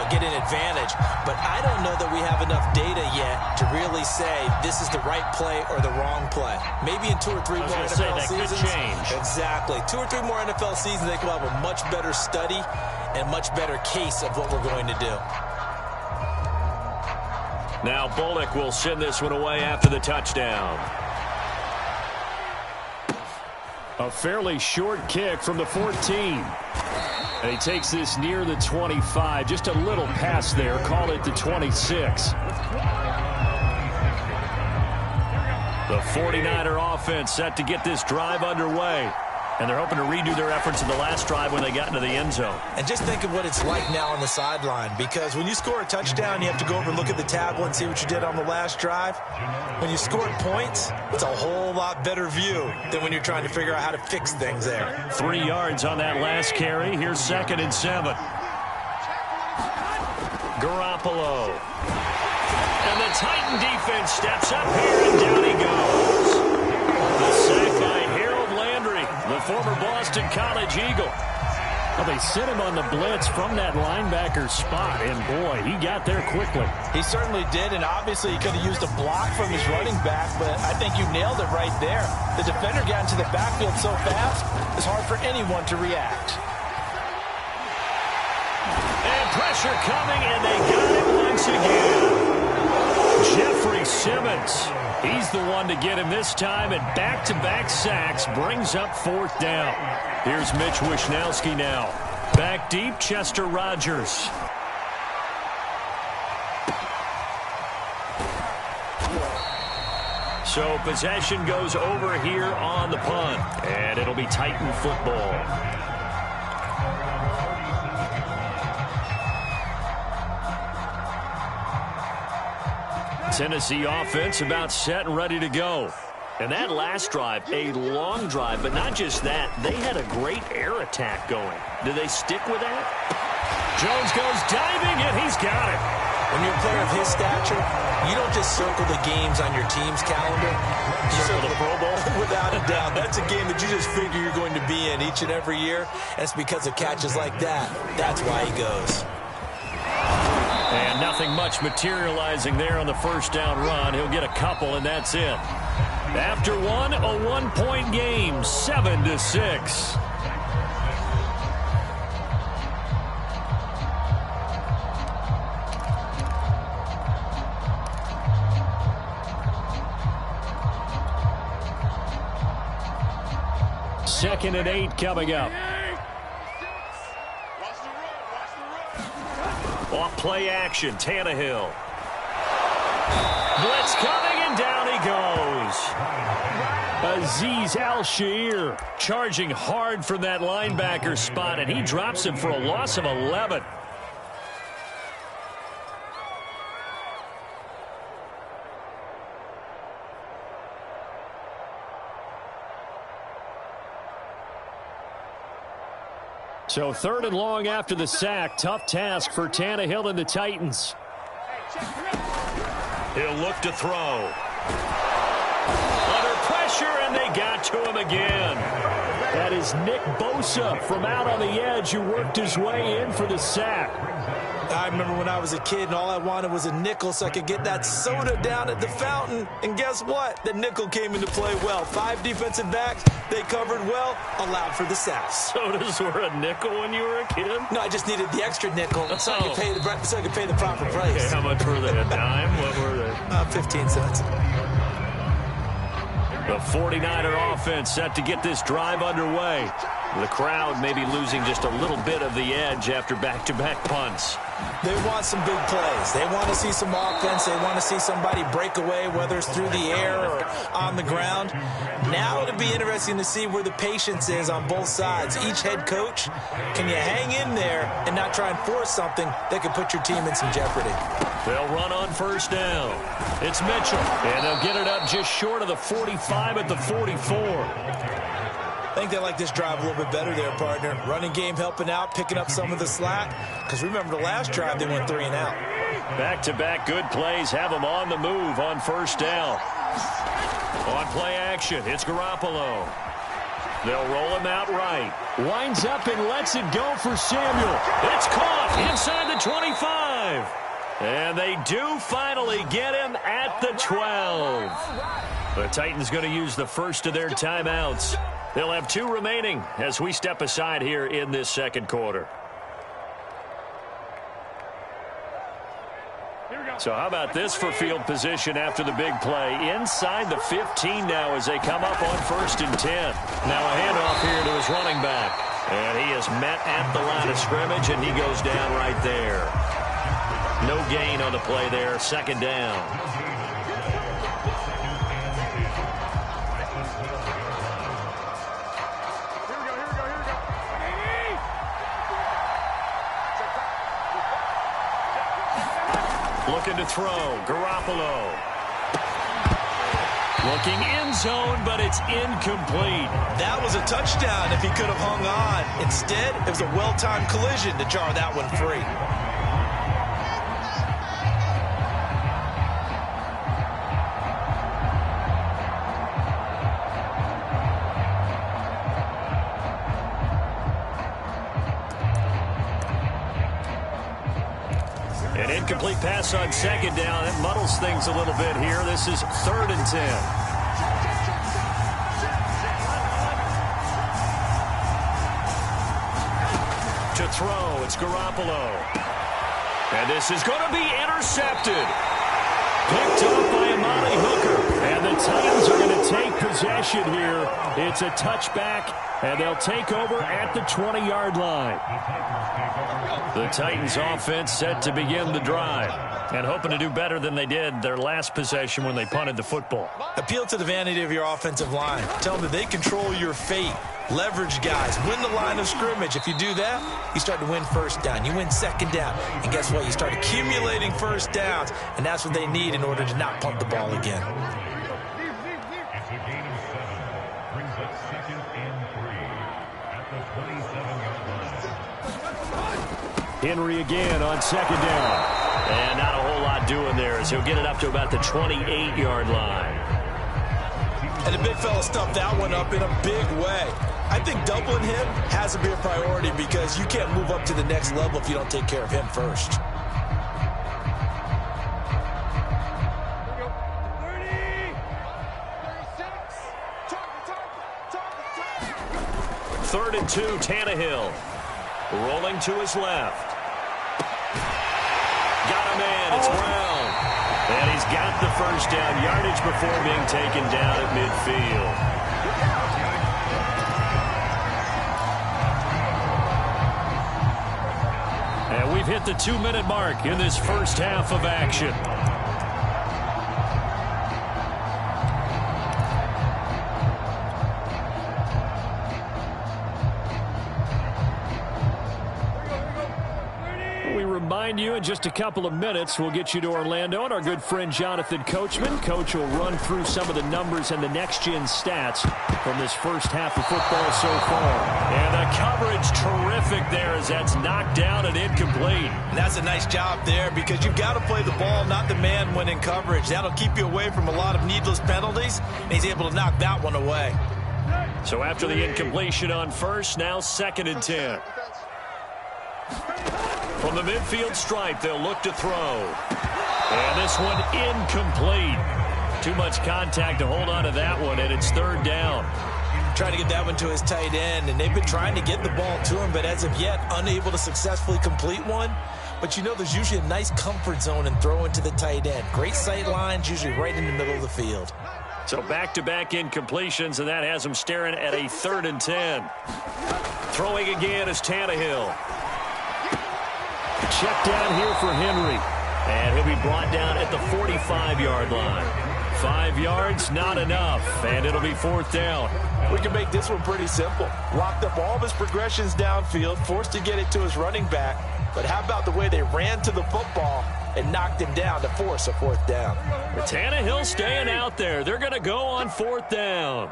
get an advantage. But I don't know that we have enough data yet to really say this is the right play or the wrong play. Maybe in 2 or 3 more NFL seasons.
Could change.
Exactly. 2 or 3 more NFL seasons, they can have a much better study and much better case of what we're going to do.
Now Bullock will send this one away after the touchdown. A fairly short kick from the 14. And he takes this near the 25. Just a little pass there. Call it the 26. The 49er offense set to get this drive underway. And they're hoping to redo their efforts in the last drive when they got into the end zone.
And just think of what it's like now on the sideline, because when you score a touchdown, you have to go over and look at the table and see what you did on the last drive. When you scored points, it's a whole lot better view than when you're trying to figure out how to fix things there.
3 yards on that last carry. Here's 2nd and 7. Garoppolo. And the Titan defense steps up here, and down he goes. The sack by the former Boston College Eagle. Well, they sent him on the blitz from that linebacker spot, and boy, he got there quickly.
He certainly did, and obviously he could have used a block from his running back, but I think you nailed it right there. The defender got into the backfield so fast, it's hard for anyone to react.
And pressure coming, and they got him once again. Jeffrey Simmons. He's the one to get him this time, and back-to-back sacks brings up 4th down. Here's Mitch Wishnowski now. Back deep, Chester Rogers. So possession goes over here on the punt, and it'll be Titan football. Tennessee offense about set and ready to go. And that last drive, a long drive, but not just that. They had a great air attack going. Do they stick with that? Jones goes diving, and he's got it.
When you're a player of his stature, you don't just circle the games on your team's calendar. You circle the Pro Bowl. Without a doubt. That's a game that you just figure you're going to be in each and every year. And it's because of catches like that. That's why he goes.
And nothing much materializing there on the first down run. He'll get a couple, and that's it. After one, a 1-point game, 7-6. Second and 8 coming up. Off play action, Tannehill. Blitz coming, and down he goes. Azeez Al-Shaair charging hard from that linebacker spot, and he drops him for a loss of 11. So 3rd and long after the sack. Tough task for Tannehill and the Titans. He'll look to throw. Under pressure, and they got to him again. That is Nick Bosa from out on the edge who worked his way in for the sack.
I remember when I was a kid and all I wanted was a nickel so I could get that soda down at the fountain. And guess what? The nickel came into play well. 5 defensive backs, they covered well, allowed for the sack.
Sodas were a nickel when you were a kid?
No, I just needed the extra nickel so I could pay the proper price.
Okay, how much were they? A dime? What were they?
15 cents.
The 49er offense set to get this drive underway. The crowd may be losing just a little bit of the edge after back-to-back punts.
They want some big plays. They want to see some offense. They want to see somebody break away, whether it's through the air or on the ground. Now it'll be interesting to see where the patience is on both sides. Each head coach, can you hang in there and not try and force something that could put your team in some jeopardy?
They'll run on 1st down. It's Mitchell, and they'll get it up just short of the 45 at the 44.
I think they like this drive a little bit better there, partner. Running game helping out, picking up some of the slack. Because remember the last drive, they went 3 and out.
Back-to-back good plays have them on the move on 1st down. On play action, it's Garoppolo. They'll roll him out right. Winds up and lets it go for Samuel. It's caught inside the 25. And they do finally get him at the 12. The Titans going to use the first of their timeouts. They'll have 2 remaining as we step aside here in this 2nd quarter. So how about this for field position after the big play? Inside the 15 now as they come up on 1st and 10. Now a handoff here to his running back. And he is met at the line of scrimmage, and he goes down right there. No gain on the play there, 2nd down. Looking to throw, Garoppolo. Looking end zone, but it's incomplete.
That was a touchdown if he could have hung on. Instead, it was a well-timed collision to jar that one free.
An incomplete pass on 2nd down. It muddles things a little bit here. This is 3rd and 10. To throw, it's Garoppolo. And this is going to be intercepted. Picked up by Amani Hooker. And the Titans are going to take possession here. It's a touchback, and they'll take over at the 20-yard line. The Titans offense set to begin the drive and hoping to do better than they did their last possession when they punted the football.
Appeal to the vanity of your offensive line. Tell them that they control your fate. Leverage guys. Win the line of scrimmage. If you do that, you start to win 1st down. You win 2nd down. And guess what? You start accumulating 1st downs. And that's what they need in order to not punt the ball again.
It's a gain of 7. Brings up 2nd and 3 at the 27-yard line.
Henry again on 2nd down. And not a whole lot doing there as he'll get it up to about the 28-yard line.
And the big fella stuffed that one up in a big way. I think doubling him has to be a priority because you can't move up to the next level if you don't take care of him first.
3rd and 2, Tannehill. Rolling to his left. Got a man, it's Brown. And he's got the 1st down yardage before being taken down at midfield. And we've hit the 2-minute mark in this first half of action. behind you in just a couple of minutes. We'll get you to Orlando and our good friend Jonathan Coachman. Coach will run through some of the numbers and the next-gen stats from this first half of football so far. And the coverage terrific there as that's knocked down and incomplete.
And that's a nice job there because you've got to play the ball, not the man when in coverage. That'll keep you away from a lot of needless penalties, and he's able to knock that one away.
So after the incompletion on first, now 2nd and 10. From the midfield stripe, they'll look to throw. And this one incomplete. Too much contact to hold on to that one, and it's 3rd down.
Trying to get that one to his tight end, and they've been trying to get the ball to him, but as of yet, unable to successfully complete one. But you know there's usually a nice comfort zone in throwing to the tight end. Great sight lines, usually right in the middle of the field.
So back-to-back incompletions, and that has him staring at a 3rd and 10. Throwing again is Tannehill. Check down here for Henry. And he'll be brought down at the 45-yard line. 5 yards, not enough, and it'll be 4th down.
We can make this one pretty simple. Locked up all of his progressions downfield, forced to get it to his running back. But how about the way they ran to the football and knocked him down to force a 4th down?
But Tannehill staying out there. They're going to go on 4th down.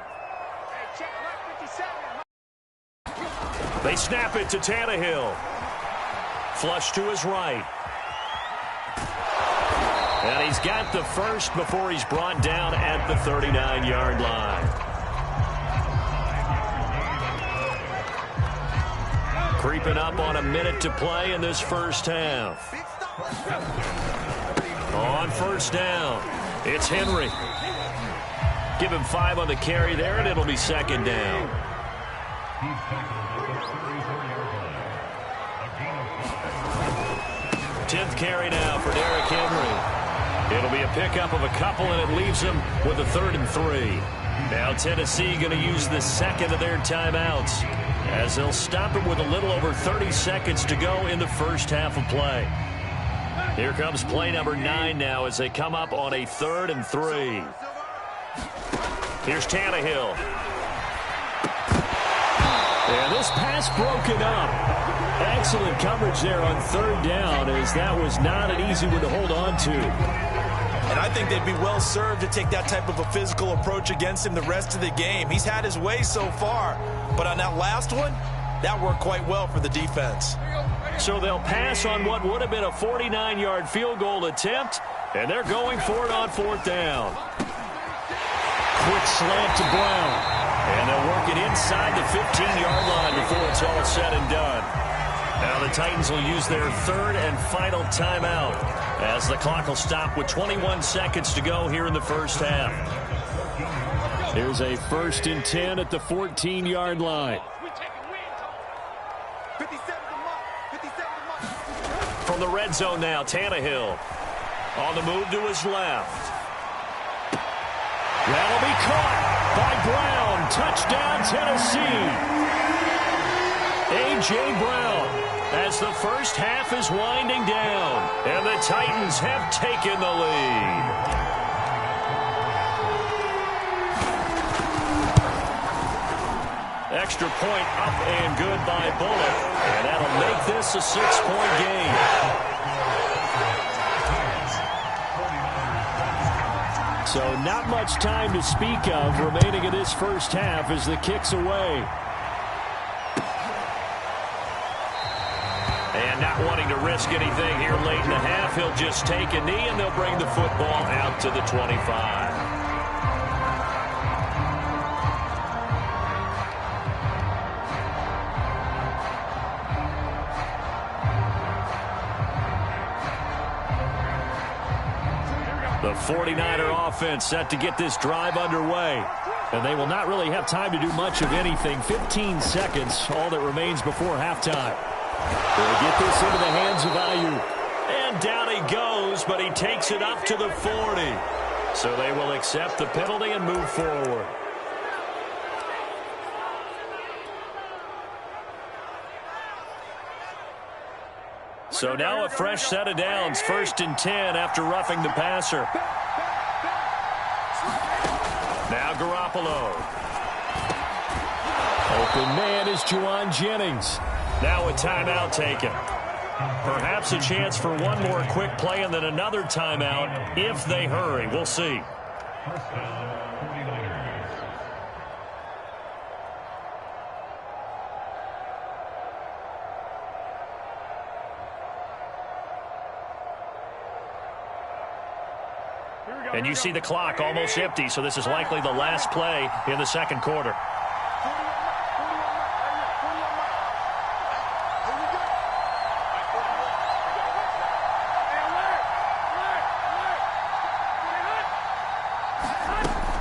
They snap it to Tannehill. Flush to his right. And he's got the first before he's brought down at the 39-yard line. Creeping up on a minute to play in this first half. On 1st down, it's Henry. Give him 5 on the carry there, and it'll be 2nd down. 10th carry now for Derrick Henry. It'll be a pickup of a couple, and it leaves him with a 3rd and 3. Now Tennessee going to use the 2nd of their timeouts as they'll stop it with a little over 30 seconds to go in the first half of play. Here comes play number 9 now as they come up on a 3rd and 3. Here's Tannehill. And this pass broken up. Excellent coverage there on 3rd down as that was not an easy one to hold on to.
And I think they'd be well served to take that type of a physical approach against him the rest of the game. He's had his way so far, but on that last one, that worked quite well for the defense.
So they'll pass on what would have been a 49-yard field goal attempt, and they're going for it on 4th down. Quick slant to Brown, and they'll work it inside the 15-yard line before it's all said and done. Now the Titans will use their 3rd and final timeout as the clock will stop with 21 seconds to go here in the first half. Here's a 1st and 10 at the 14-yard line. From the red zone now, Tannehill on the move to his left. That'll be caught by Brown. Touchdown, Tennessee. A.J. Brown as the first half is winding down, and the Titans have taken the lead. Extra point up and good by Bullock, and that'll make this a 6-point game. So not much time to speak of remaining in this first half as the kick's away. And not wanting to risk anything here late in the half, he'll just take a knee, and they'll bring the football out to the 25. The 49er offense set to get this drive underway. And they will not really have time to do much of anything. 15 seconds, all that remains before halftime. They'll get this into the hands of Ayuk. And down he goes, but he takes it up to the 40. So they will accept the penalty and move forward. So now a fresh set of downs, 1st and 10 after roughing the passer. Now Garoppolo. Open man is Juwan Jennings. Now a timeout taken. Perhaps a chance for one more quick play and then another timeout if they hurry. We'll see.
First down, 49ers.
And you see the clock almost empty, so this is likely the last play in the second quarter.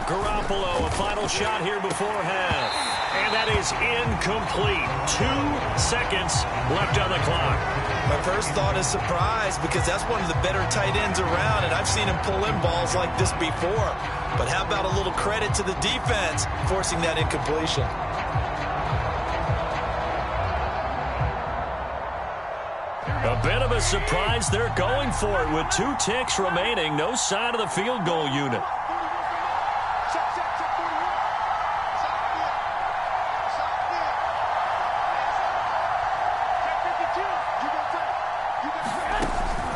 Garoppolo, a final shot here before half. And that is incomplete. 2 seconds left on the clock.
My first thought is surprise because that's one of the better tight ends around, and I've seen him pull in balls like this before. But how about a little credit to the defense forcing that incompletion?
A bit of a surprise. They're going for it with 2 ticks remaining. No sign of the field goal unit.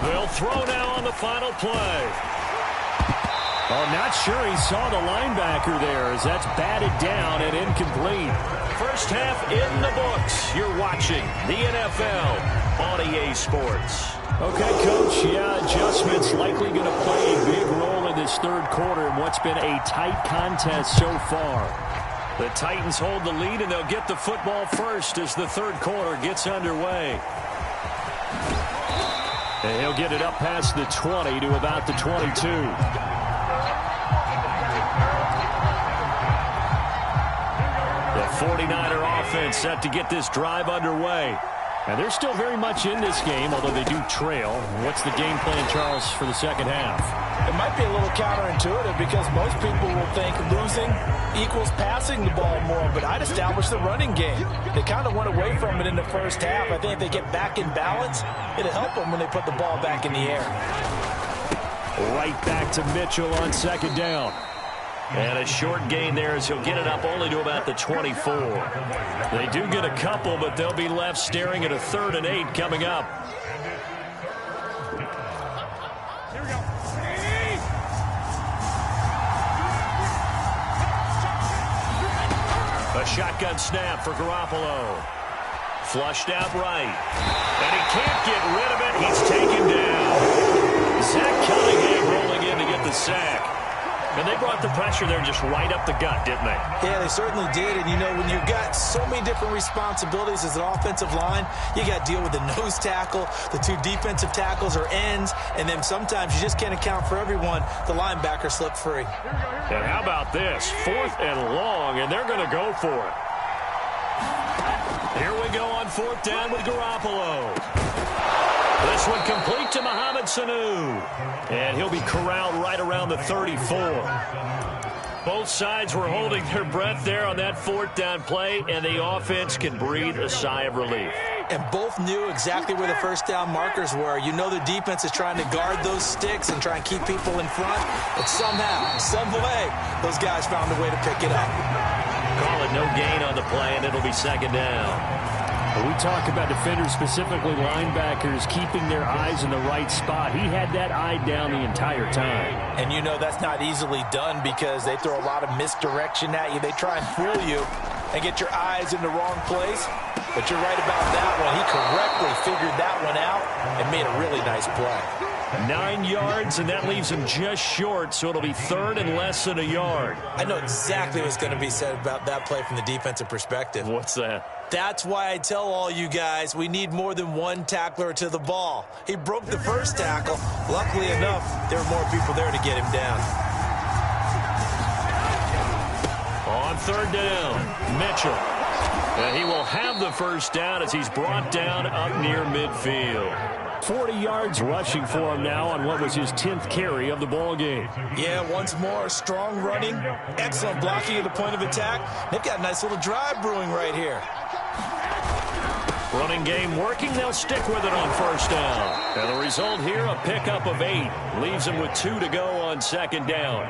They'll throw now on the final play. Oh, not sure he saw the linebacker there as that's batted down and incomplete. First half in the books. You're watching the NFL on EA Sports. Okay, Coach, adjustments likely going to play a big role in this third quarter in what's been a tight contest so far. The Titans hold the lead, and they'll get the football first as the third quarter gets underway. And he'll get it up past the 20 to about the 22. The 49er offense set to get this drive underway. And they're still very much in this game, although they do trail. What's the game plan, Charles, for the second half?
It might be a little counterintuitive because most people will think losing equals passing the ball more, but I'd establish the running game. They kind of went away from it in the first half. I think if they get back in balance, it'll help them when they put the ball back in the air.
Right back to Mitchell on second down. And a short gain there as he'll get it up only to about the 24. They do get a couple, but they'll be left staring at a 3rd and 8 coming up.
Here we go.
A shotgun snap for Garoppolo. Flushed out right. And he can't get rid of it. He's taken down. Zach Cunningham rolling in to get the sack. And they brought the pressure there just right up the gut, didn't they?
Yeah, they certainly did. And, you know, when you've got so many different responsibilities as an offensive line, you got to deal with the nose tackle, the 2 defensive tackles or ends, and then sometimes you just can't account for everyone. The linebacker slipped free.
And how about this? 4th and long, and they're going to go for it. Here we go on 4th down with Garoppolo. This one complete to Mohamed Sanu. And he'll be corralled right around the 34. Both sides were holding their breath there on that 4th down play, and the offense can breathe a sigh of relief.
And both knew exactly where the first down markers were. You know the defense is trying to guard those sticks and try and keep people in front. But somehow, some way, those guys found a way to pick it up.
Call it no gain on the play, and it'll be second down. We talk about defenders, specifically linebackers, keeping their eyes in the right spot. He had that eye down the entire time.
And you know that's not easily done because they throw a lot of misdirection at you. They try and fool you and get your eyes in the wrong place. But you're right about that one. He correctly figured that one out and made a really nice play.
9 yards, and that leaves him just short, so it'll be 3rd and less than a yard.
I know exactly what's going to be said about that play from the defensive perspective.
What's that?
That's why I tell all you guys we need more than one tackler to the ball. He broke the first tackle. Luckily enough, there were more people there to get him down.
On 3rd down, Mitchell. And he will have the first down as he's brought down up near midfield. 40 yards rushing for him now on what was his 10th carry of the ball game.
Yeah, once more, strong running, excellent blocking at the point of attack. They've got a nice little drive brewing right here.
Running game working, they'll stick with it on 1st down. And the result here, a pickup of 8. Leaves him with 2 to go on 2nd down.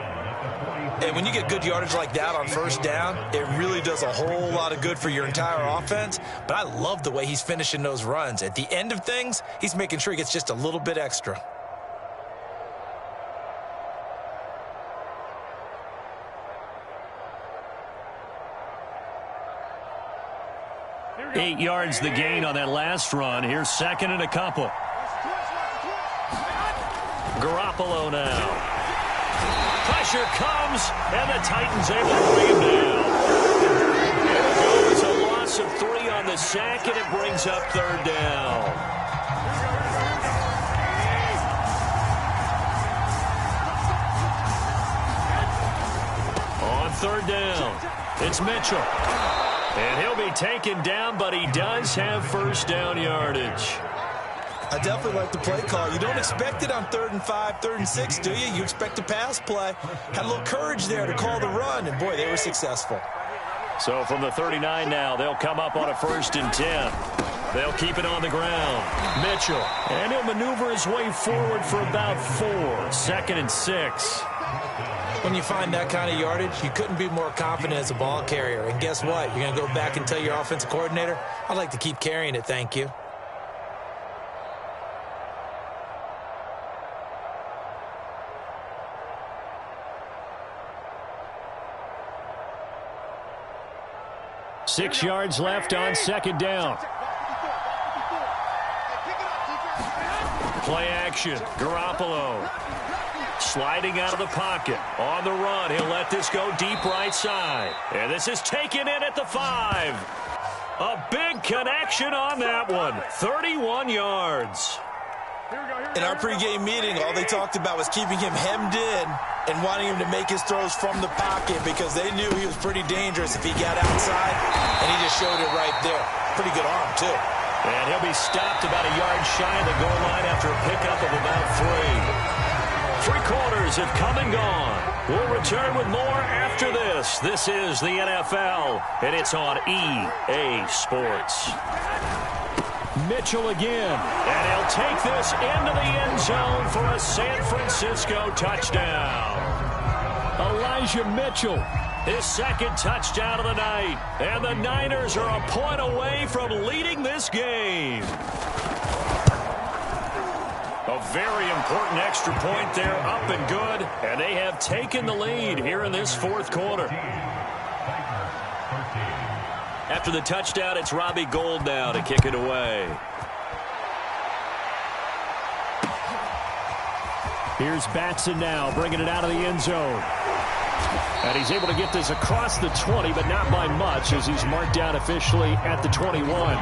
And when you get good yardage like that on first down, it really does a whole lot of good for your entire offense. But I love the way he's finishing those runs. At the end of things, he's making sure he gets just a little bit extra.
Eight yards the gain on that last run. Here's second and a couple. Garoppolo now. Pressure comes, and the Titans able to bring him down. There it goes, a loss of 3 on the sack, and it brings up third down. On third down, it's Mitchell. And he'll be taken down, but he does have first down yardage.
I definitely like the play call. You don't expect it on 3rd and 5, 3rd and 6, do you? You expect a pass play. Had a little courage there to call the run, and boy, they were successful.
So from the 39 now, they'll come up on a 1st and 10. They'll keep it on the ground. Mitchell, and he'll maneuver his way forward for about 4. 2nd and 6.
When you find that kind of yardage, you couldn't be more confident as a ball carrier. And guess what? You're going to go back and tell your offensive coordinator, I'd like to keep carrying it, thank you.
Six yards left on second down. Play action. Garoppolo sliding out of the pocket. On the run, he'll let this go deep right side. And this is taken in at the 5. A big connection on that one. 31 yards.
In our pregame meeting, all they talked about was keeping him hemmed in and wanting him to make his throws from the pocket because they knew he was pretty dangerous if he got outside, and he just showed it right there. Pretty good arm, too.
And he'll be stopped about a yard shy of the goal line after a pickup of about 3. 3 quarters have come and gone. We'll return with more after this. This is the NFL, and it's on EA Sports. Mitchell again, and he'll take this into the end zone for a San Francisco touchdown. Elijah Mitchell, his 2nd touchdown of the night, and the Niners are a point away from leading this game. A very important extra point there, up and good, and they have taken the lead here in this 4th quarter. After the touchdown, it's Robbie Gould now to kick it away. Here's Batson now, bringing it out of the end zone. And he's able to get this across the 20, but not by much, as he's marked down officially at the 21.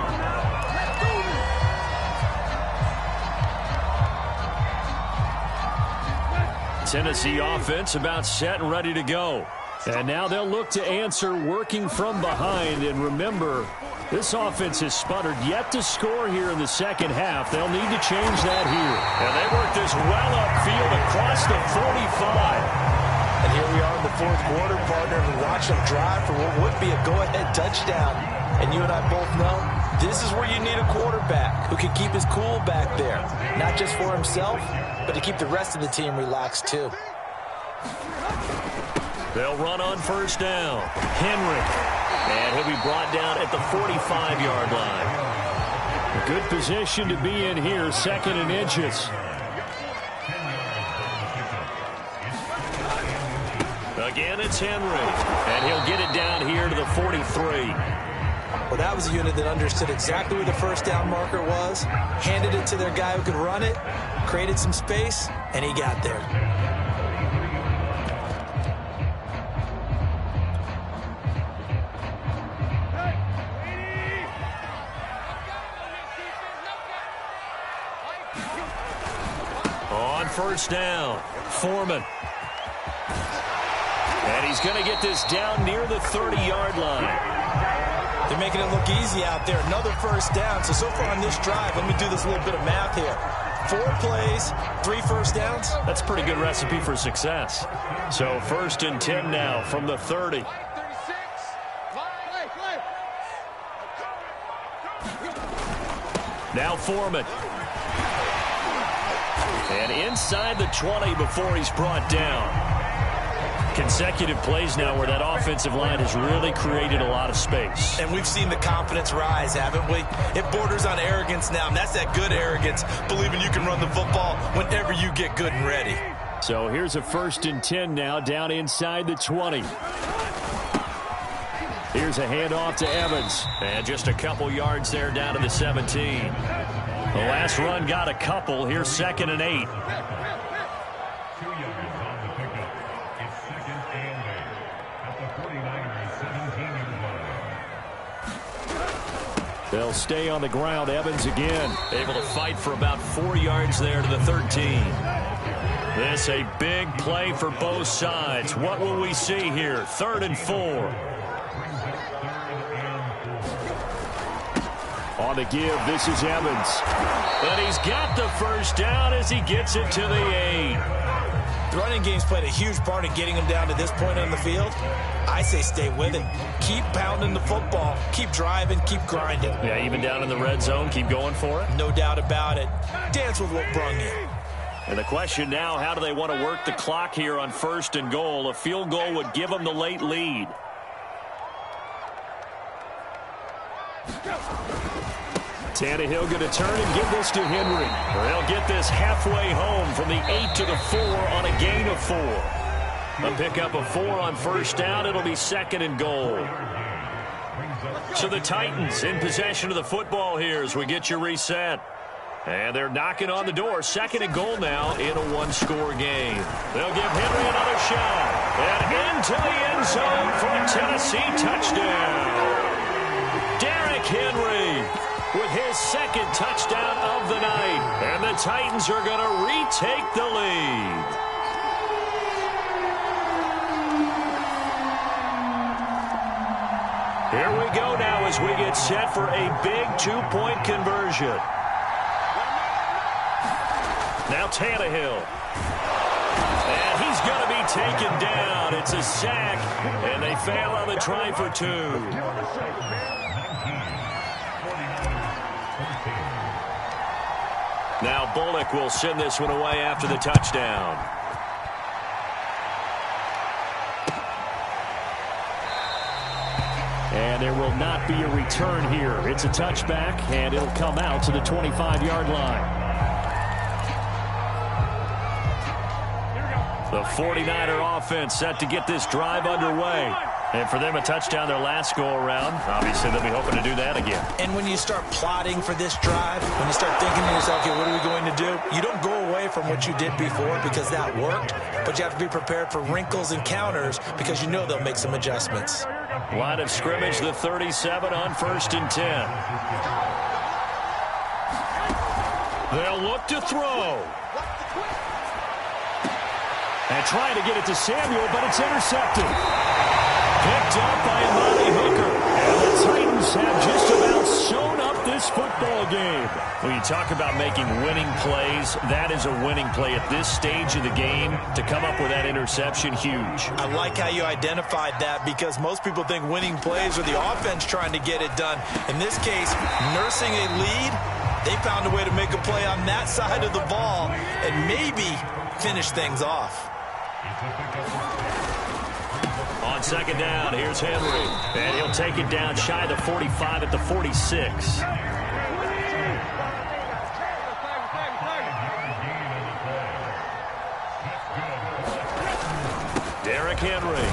Tennessee offense about set and ready to go. And now they'll look to answer working from behind. And remember, this offense has sputtered yet to score here in the second half. They'll need to change that here. And they work this well upfield across the 45.
And here we are in the 4th quarter, partner, and watch them drive for what would be a go-ahead touchdown. And you and I both know this is where you need a quarterback who can keep his cool back there. Not just for himself, but to keep the rest of the team relaxed too.
They'll run on first down. Henry. And he'll be brought down at the 45-yard line. A good position to be in here, 2nd and inches. Again, it's Henry. And he'll get it down here to the 43.
Well, that was a unit that understood exactly where the first down marker was, handed it to their guy who could run it, created some space, and he got there.
On first down, Foreman. And he's going to get this down near the 30-yard line.
They're making it look easy out there. Another first down. So far on this drive, let me do this little bit of math here. 4 plays, 3 first downs.
That's a pretty good recipe for success. So 1st and 10 now from the 30. Now Foreman. And inside the 20 before he's brought down. Consecutive plays now where that offensive line has really created a lot of space.
And we've seen the confidence rise, haven't we? It borders on arrogance now, and that's that good arrogance, believing you can run the football whenever you get good and ready.
So here's a 1st and 10 now, down inside the 20. Here's a handoff to Evans. And just a couple yards there down to the 17. The last run got a couple. Here's 2nd and 8.
2 yards on the pickup. It's 2nd and 8 at the 49ers' 17-yard line.
They'll stay on the ground. Evans again, able to fight for about 4 yards there to the 13. This a big play for both sides. What will we see here? 3rd and 4. On the give, this is Evans. And he's got the first down as he gets it to the 8.
The running game's played a huge part in getting him down to this point on the field. I say stay with it. Keep pounding the football. Keep driving. Keep grinding.
Yeah, even down in the red zone, keep going for it.
No doubt about it. Dance with what brung you.
And the question now, how do they want to work the clock here on 1st and goal? A field goal would give them the late lead. Tannehill going to turn and give this to Henry. They'll get this halfway home from the 8 to the 4 on a gain of 4. A pickup of 4 on 1st down. It'll be 2nd and goal. So the Titans in possession of the football here as we get you reset. And they're knocking on the door. 2nd and goal now in a one-score game. They'll give Henry another shot. And into the end zone for a Tennessee touchdown. Derrick Henry with his 2nd touchdown of the night. And the Titans are going to retake the lead. Here we go now as we get set for a big 2-point conversion. Now Tannehill. And he's going to be taken down. It's a sack, and they fail on the try for 2. Now Bullock will send this one away after the touchdown. And there will not be a return here. It's a touchback, and it'll come out to the 25-yard line. The 49er offense set to get this drive underway. And for them, a touchdown their last go-around. Obviously, they'll be hoping to do that again.
And when you start plotting for this drive, when you start thinking to yourself, okay, what are we going to do? You don't go away from what you did before because that worked, but you have to be prepared for wrinkles and counters because you know they'll make some adjustments.
Line of scrimmage, the 37 on 1st and 10. They'll look to throw. And trying to get it to Samuel, but it's intercepted. Picked up by Amani Hooker. And the Titans have just about sewn up this football game. When you talk about making winning plays, that is a winning play at this stage of the game. To come up with that interception, huge.
I like how you identified that because most people think winning plays are the offense trying to get it done. In this case, nursing a lead, they found a way to make a play on that side of the ball and maybe finish things off.
On 2nd down, here's Henry. And he'll take it down shy of the 45 at the 46. Derrick Henry.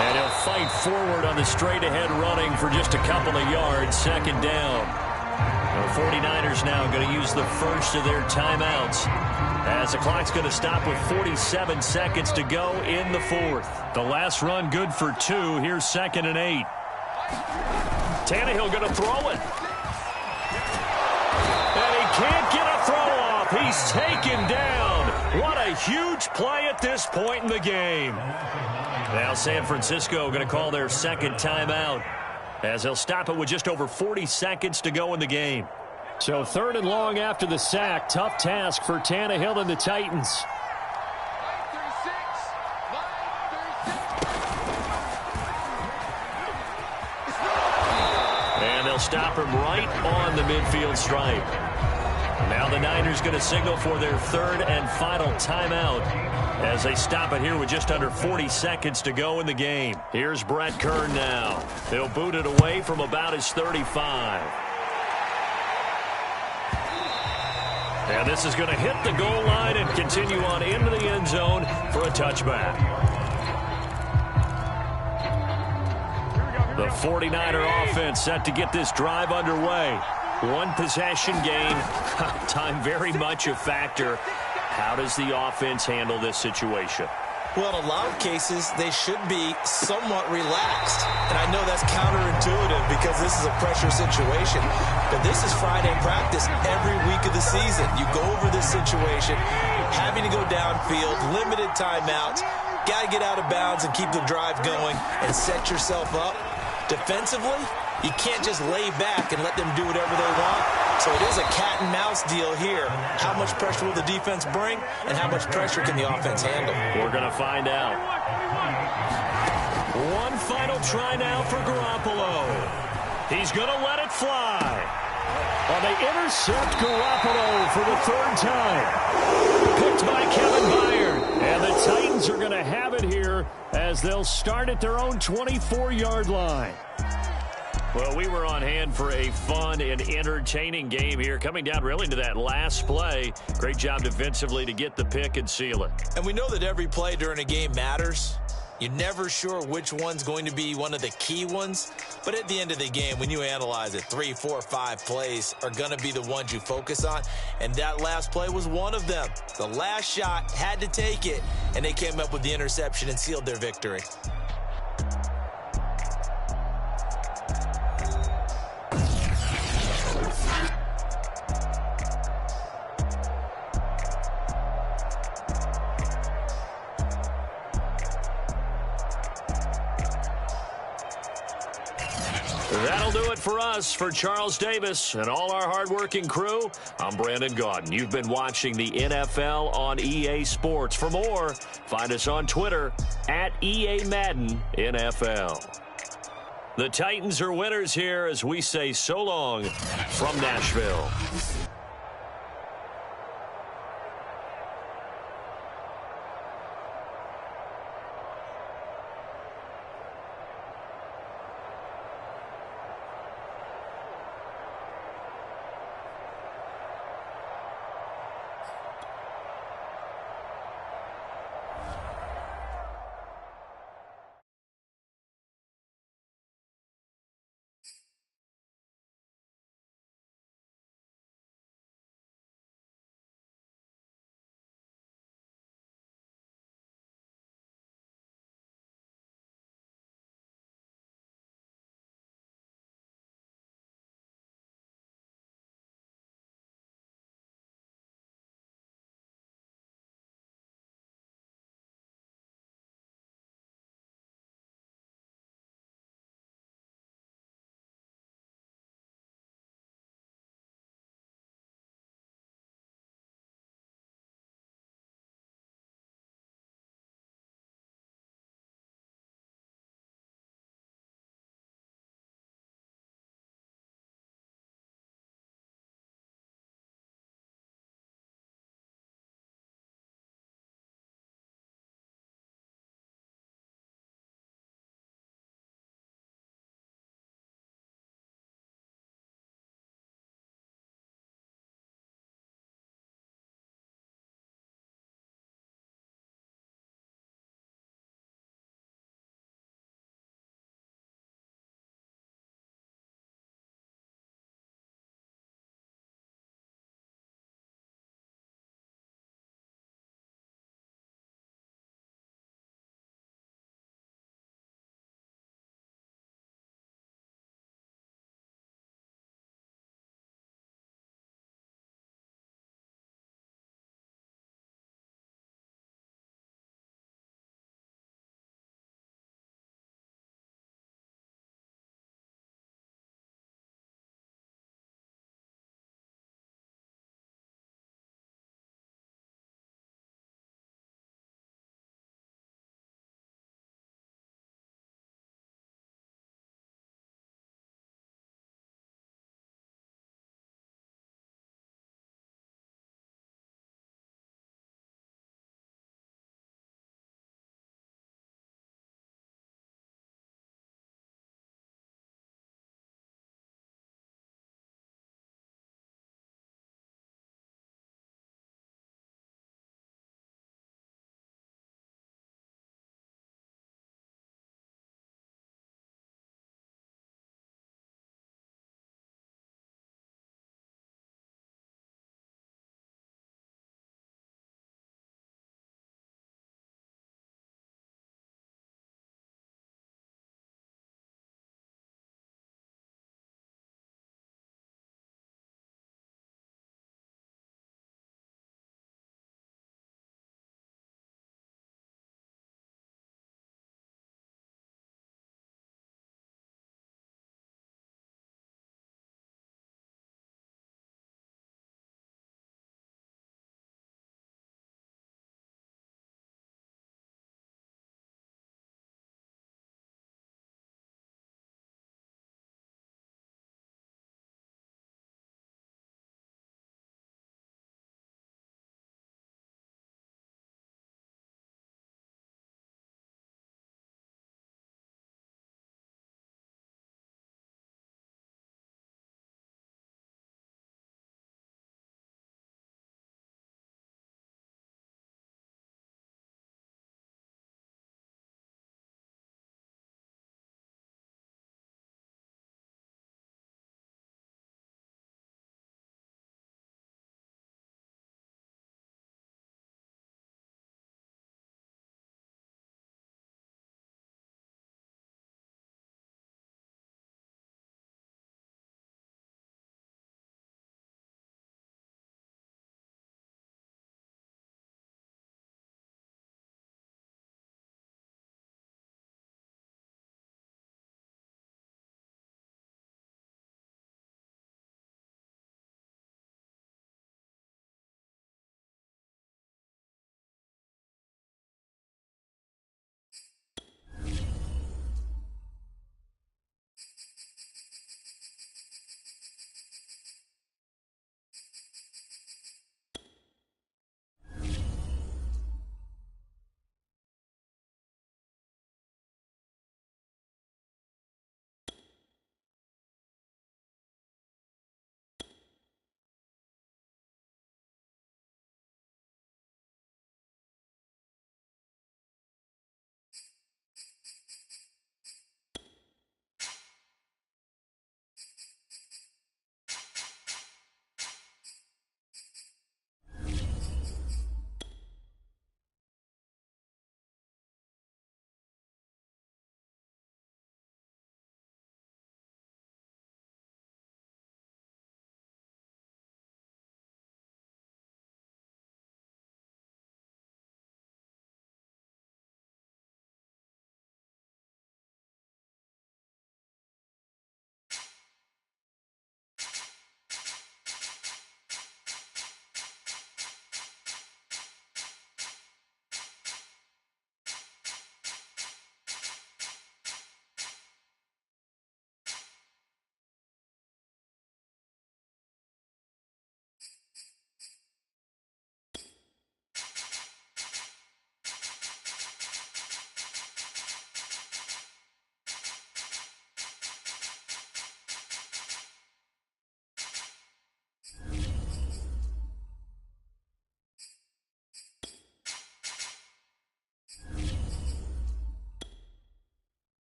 And he'll fight forward on the straight-ahead running for just a couple of yards. 2nd down. The 49ers now going to use the first of their timeouts as the clock's going to stop with 47 seconds to go in the 4th. The last run good for 2. Here's 2nd and 8. Tannehill going to throw it. And he can't get a throw off. He's taken down. What a huge play at this point in the game. Now San Francisco going to call their 2nd timeout as they'll stop it with just over 40 seconds to go in the game. So 3rd and long after the sack. Tough task for Tannehill and the Titans. And they'll stop him right on the midfield stripe. Now the Niners going to signal for their third and final timeout as they stop it here with just under 40 seconds to go in the game. Here's Brett Kern now. He'll boot it away from about his 35. And this is going to hit the goal line and continue on into the end zone for a touchback. The 49er offense set to get this drive underway. One possession game. Time very much a factor. How does the offense handle this situation?
Well, in a lot of cases, they should be somewhat relaxed. And I know that's counterintuitive because this is a pressure situation. But this is Friday practice every week of the season. You go over this situation, having to go downfield, limited timeouts, got to get out of bounds and keep the drive going and set yourself up. Defensively, you can't just lay back and let them do whatever they want. So it is a cat and mouse deal here. How much pressure will the defense bring, and how much pressure can the offense handle?
We're going to find out. One final try now for Garoppolo. He's going to let it fly. Well, they intercept Garoppolo for the third time. Picked by Kevin Byard. And the Titans are going to have it here as they'll start at their own 24-yard line. Well, we were on hand for a fun and entertaining game here. Coming down really to that last play. Great job defensively to get the pick and seal it.
And we know that every play during a game matters. You're never sure which one's going to be one of the key ones. But at the end of the game, when you analyze it, 3, 4, 5 plays are going to be the ones you focus on. And that last play was one of them. The last shot had to take it, and they came up with the interception and sealed their victory.
That'll do it for us. For Charles Davis and all our hardworking crew, I'm Brandon Gaudin. You've been watching the NFL on EA Sports. For more, find us on Twitter at EA Madden NFL. The Titans are winners here as we say so long from Nashville.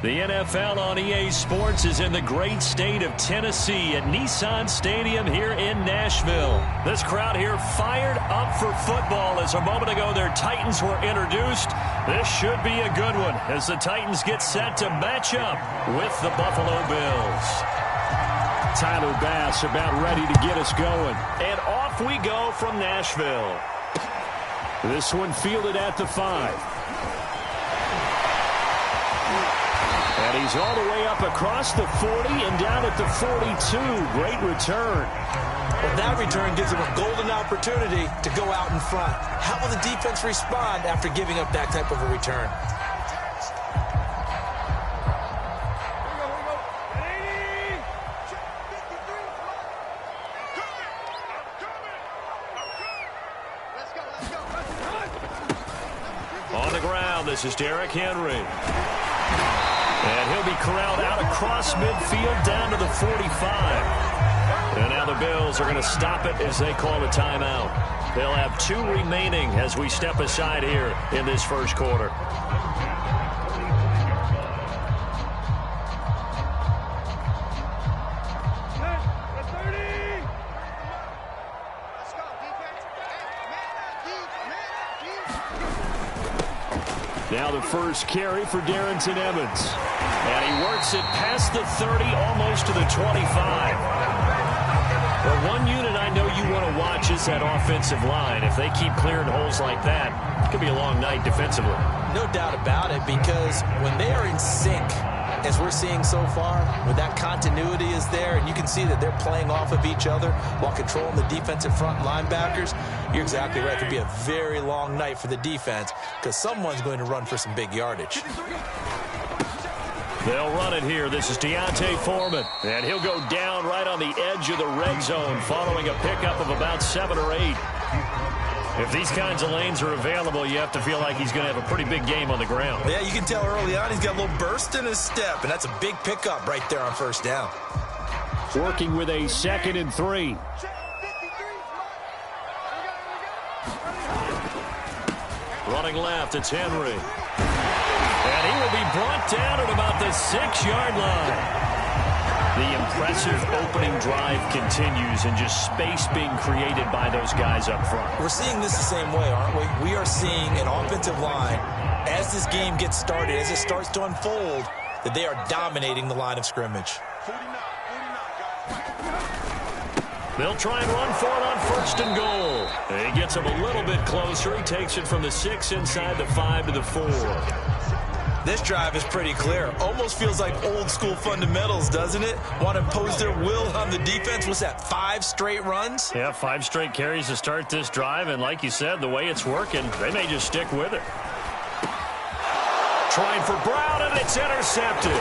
The NFL on EA Sports is in the great state of Tennessee at Nissan Stadium here in Nashville. This crowd here fired up for football as a moment ago their Titans were introduced. This should be a good one as the Titans get set to match up with the Buffalo Bills. Tyler Bass about ready to get us going. And off we go from Nashville. This one fielded at the 5. And he's all the way up across the 40 and down at the 42. Great return.
Well, that return gives him a golden opportunity to go out in front. How will the defense respond after giving up that type of a return?
On the ground, this is Derrick Henry. And he'll be corralled out across midfield down to the 45. And now the Bills are going to stop it as they call a timeout. They'll have 2 remaining as we step aside here in this first quarter. Now the first carry for Darrington Evans. And he works it past the 30, almost to the 25. Well, one unit I know you want to watch is that offensive line. If they keep clearing holes like that, it could be a long night defensively.
No doubt about it, because when they are in sync, as we're seeing so far, when that continuity is there, and you can see that they're playing off of each other while controlling the defensive front linebackers, you're exactly right. It could be a very long night for the defense because someone's going to run for some big yardage.
They'll run it here. This is Deontay Foreman. And he'll go down right on the edge of the red zone following a pickup of about 7 or 8. If these kinds of lanes are available, you have to feel like he's going to have a pretty big game on the ground.
Yeah, you can tell early on he's got a little burst in his step, and that's a big pickup right there on first down.
Working with a 2nd and 3. Running left, it's Henry. And he will be brought down at about the 6-yard line. The impressive opening drive continues and just space being created by those guys up front.
We're seeing this the same way, aren't we? We are seeing an offensive line, as this game gets started, as it starts to unfold, that they are dominating the line of scrimmage.
They'll try and run for it on 1st and goal. He gets him a little bit closer. He takes it from the 6 inside the 5 to the 4.
This drive is pretty clear. Almost feels like old school fundamentals, doesn't it? Want to impose their will on the defense. What's that, 5 straight runs?
Yeah, 5 straight carries to start this drive. And like you said, the way it's working, they may just stick with it. Trying for Brown, and it's intercepted.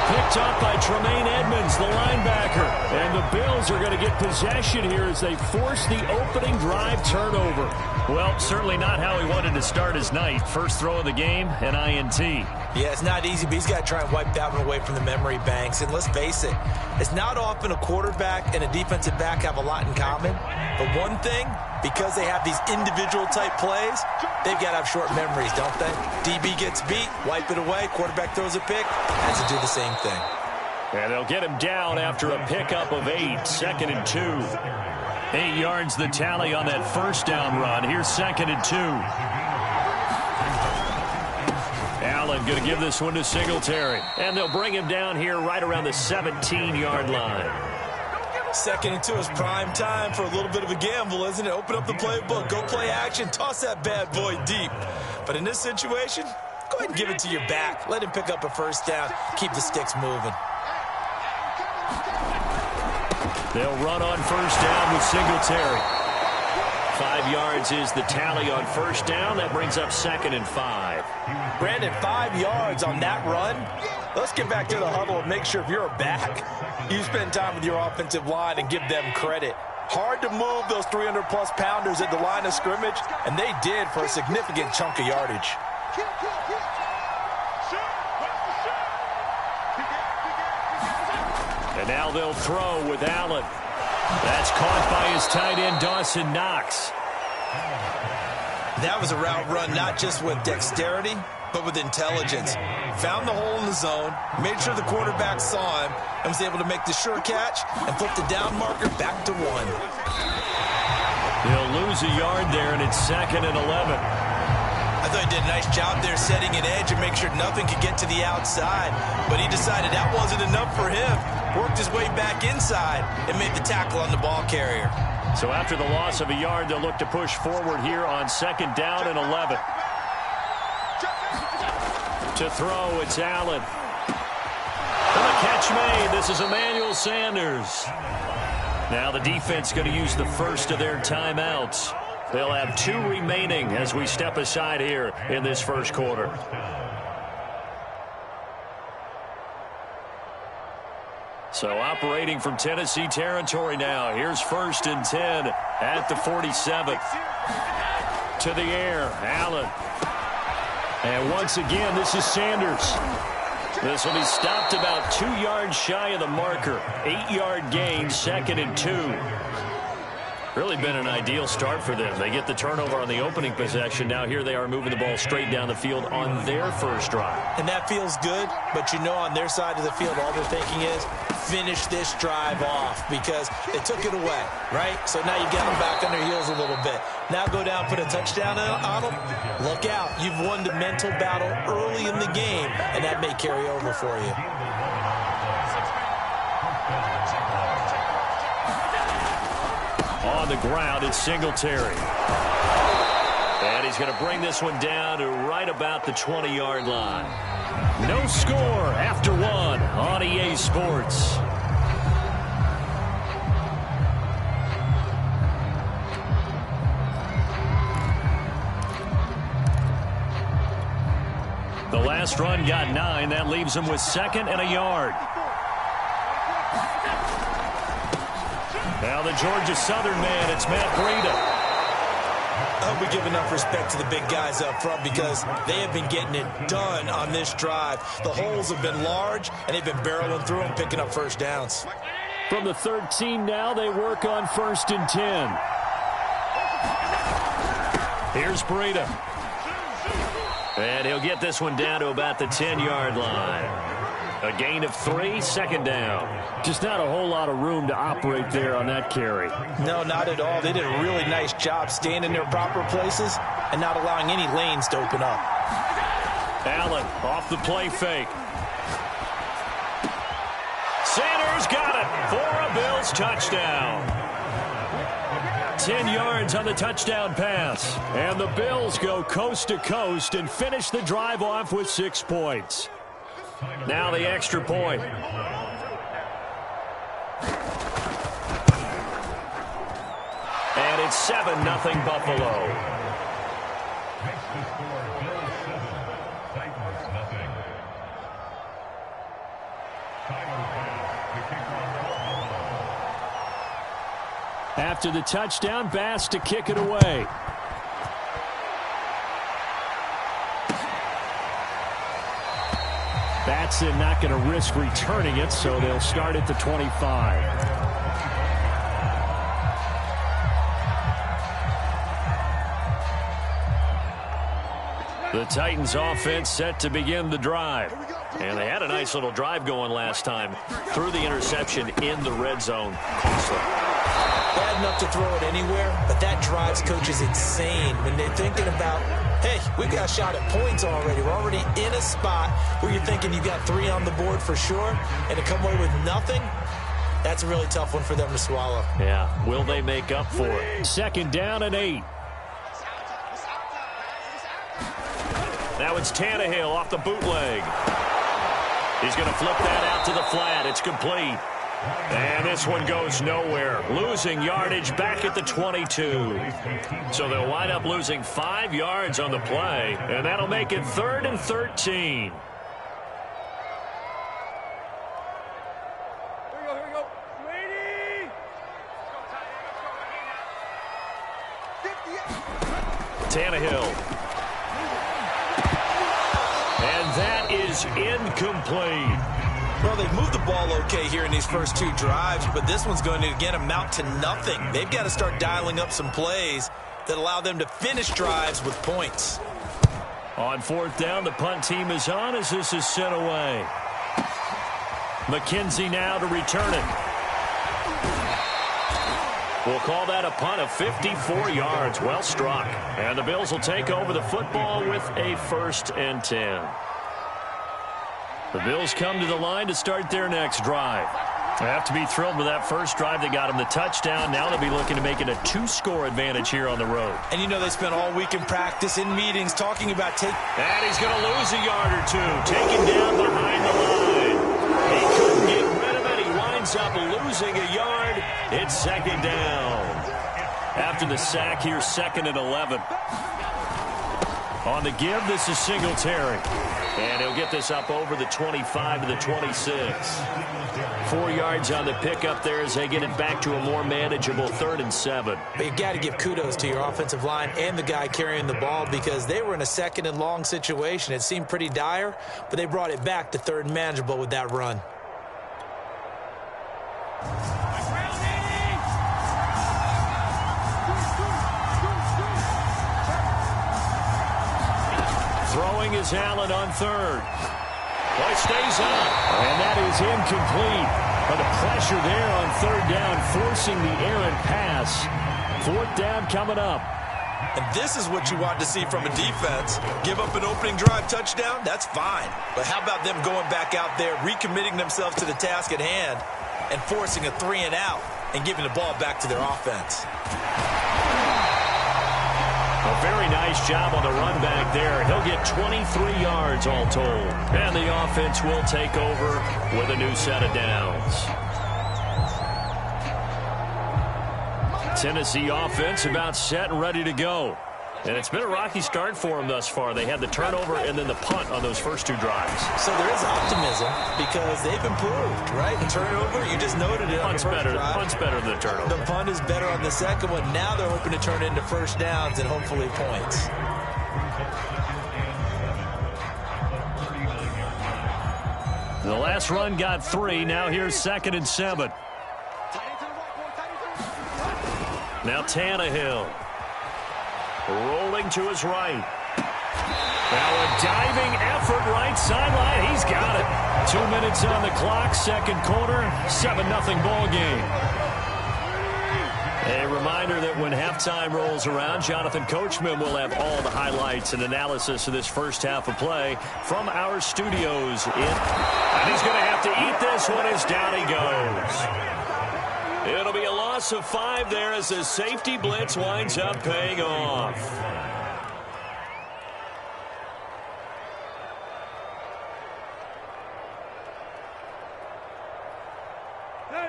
Picked up by Tremaine Edmonds, the linebacker. And the Bills are going to get possession here as they force the opening drive turnover. Well, certainly not how he wanted to start his night. First throw of the game, an INT.
Yeah, it's not easy, but he's got to try and wipe that one away from the memory banks. And let's face it, it's not often a quarterback and a defensive back have a lot in common. But one thing, because they have these individual type plays, they've got to have short memories, don't they? DB gets beat, wipe it away, quarterback throws a pick, has to do the same thing.
And they'll get him down after a pickup of 8, 2nd and 2. 8 yards the tally on that first down run. Here's 2nd and 2. Allen going to give this one to Singletary. And they'll bring him down here right around the 17-yard line.
2nd and 2 is prime time for a little bit of a gamble, isn't it? Open up the playbook, go play action, toss that bad boy deep. But in this situation, go ahead and give it to your back. Let him pick up a first down. Keep the sticks moving.
They'll run on first down with Singletary. 5 yards is the tally on first down. That brings up 2nd and 5.
Brandon, 5 yards on that run. Let's get back to the huddle and make sure if you're a back, you spend time with your offensive line and give them credit. Hard to move those 300-plus pounders at the line of scrimmage, and they did for a significant chunk of yardage.
And now they'll throw with Allen. That's caught by his tight end, Dawson Knox.
That was a route run not just with dexterity, but with intelligence. Found the hole in the zone, made sure the quarterback saw him, and was able to make the sure catch and flip the down marker back to 1.
He'll lose a yard there, and it's 2nd and 11.
I thought he did a nice job there setting an edge and make sure nothing could get to the outside. But he decided that wasn't enough for him. Worked his way back inside and made the tackle on the ball carrier.
So after the loss of a yard, they'll look to push forward here on 2nd down and 11. To throw, it's Allen. And the catch made. This is Emmanuel Sanders. Now the defense going to use the first of their timeouts. They'll have 2 remaining as we step aside here in this first quarter. So operating from Tennessee territory now. Here's 1st and 10 at the 47. To the air, Allen. And once again, this is Sanders. This will be stopped about 2 yards shy of the marker. 8-yard gain, 2nd and 2. Really been an ideal start for them. They get the turnover on the opening possession. Now here they are moving the ball straight down the field on their first drive.
And that feels good, but you know on their side of the field, all they're thinking is finish this drive off because they took it away, right? So now you get them back on their heels a little bit. Now go down, put a touchdown on them. Look out. You've won the mental battle early in the game, and that may carry over for you.
On the ground, it's Singletary. And he's going to bring this one down to right about the 20-yard line. No score after 1 on EA Sports. The last run got 9. That leaves him with 2nd and a yard. Now the Georgia Southern man, it's Matt Breida.
I hope we give enough respect to the big guys up front because they have been getting it done on this drive. The holes have been large, and they've been barreling through them, picking up first downs.
From the 13 now, they work on 1st and 10. Here's Breida. And he'll get this one down to about the 10-yard line. A gain of 3, 2nd down. Just not a whole lot of room to operate there on that carry.
No, not at all. They did a really nice job staying in their proper places and not allowing any lanes to open up.
Allen off the play fake. Sanders got it for a Bills touchdown. 10 yards on the touchdown pass. And the Bills go coast to coast and finish the drive off with 6 points. Now the extra point. And it's 7-0 Buffalo. After the touchdown, Bass to kick it away. Batson not going to risk returning it, so they'll start at the 25. The Titans offense set to begin the drive. And they had a nice little drive going last time. Threw the interception in the red zone. Costly.
Bad enough to throw it anywhere, but that drives coaches insane when they're thinking about, hey, we've got a shot at points already. We're already in a spot where you're thinking you've got 3 on the board for sure, and to come away with nothing, that's a really tough one for them to swallow.
Yeah, will they make up for it? 2nd down and 8. Now it's Tannehill off the bootleg. He's going to flip that out to the flat. It's complete. And this one goes nowhere. Losing yardage back at the 22. So they'll wind up losing 5 yards on the play. And that'll make it 3rd and 13.
Here we go. Ready?
Tannehill. And that is incomplete.
Well, they've moved the ball okay here in these first 2 drives, but this one's going to, again, amount to nothing. They've got to start dialing up some plays that allow them to finish drives with points.
On fourth down, the punt team is on as this is sent away. McKenzie now to return it. We'll call that a punt of 54 yards. Well struck. And the Bills will take over the football with a 1st and 10. The Bills come to the line to start their next drive. They have to be thrilled with that first drive. They got him the touchdown. Now they'll be looking to make it a 2-score advantage here on the road.
And you know they spent all week in practice, in meetings, talking about
And he's going to lose a yard or two. Taken down behind the line. He couldn't get rid of it. He winds up losing a yard. It's 2nd down. After the sack, here's 2nd and 11. On the give, this is Singletary. And he'll get this up over the 25 to the 26. 4 yards on the pickup there as they get it back to a more manageable 3rd and 7.
But you got to give kudos to your offensive line and the guy carrying the ball because they were in a 2nd and long situation. It seemed pretty dire, but they brought it back to 3rd and manageable with that run.
Throwing is Allen on 3rd. Well, it stays up, and that is incomplete. But the pressure there on 3rd down, forcing the errant pass. 4th down coming up.
And this is what you want to see from a defense. Give up an opening drive touchdown, that's fine. But how about them going back out there, recommitting themselves to the task at hand, and forcing a 3-and-out and giving the ball back to their offense?
A very nice job on the run back there. He'll get 23 yards all told. And the offense will take over with a new set of downs. Tennessee offense about set and ready to go. And it's been a rocky start for them thus far. They had the turnover and then the punt on those first 2 drives.
So there is optimism because they've improved, right? The turnover, you just noted it.
Punt's better than the turnover.
The punt is better on the second one. Now they're hoping to turn it into 1st downs and hopefully points.
The last run got 3. Now here's 2nd and 7. Now Tannehill. Rolling to his right. Now a diving effort right sideline. He's got it. 2 minutes on the clock, 2nd quarter, 7-0 ball game. A reminder that when halftime rolls around, Jonathan Coachman will have all the highlights and analysis of this first half of play from our studios. And he's going to have to eat this one as down he goes. It'll be a loss of 5 there as the safety blitz winds up paying off.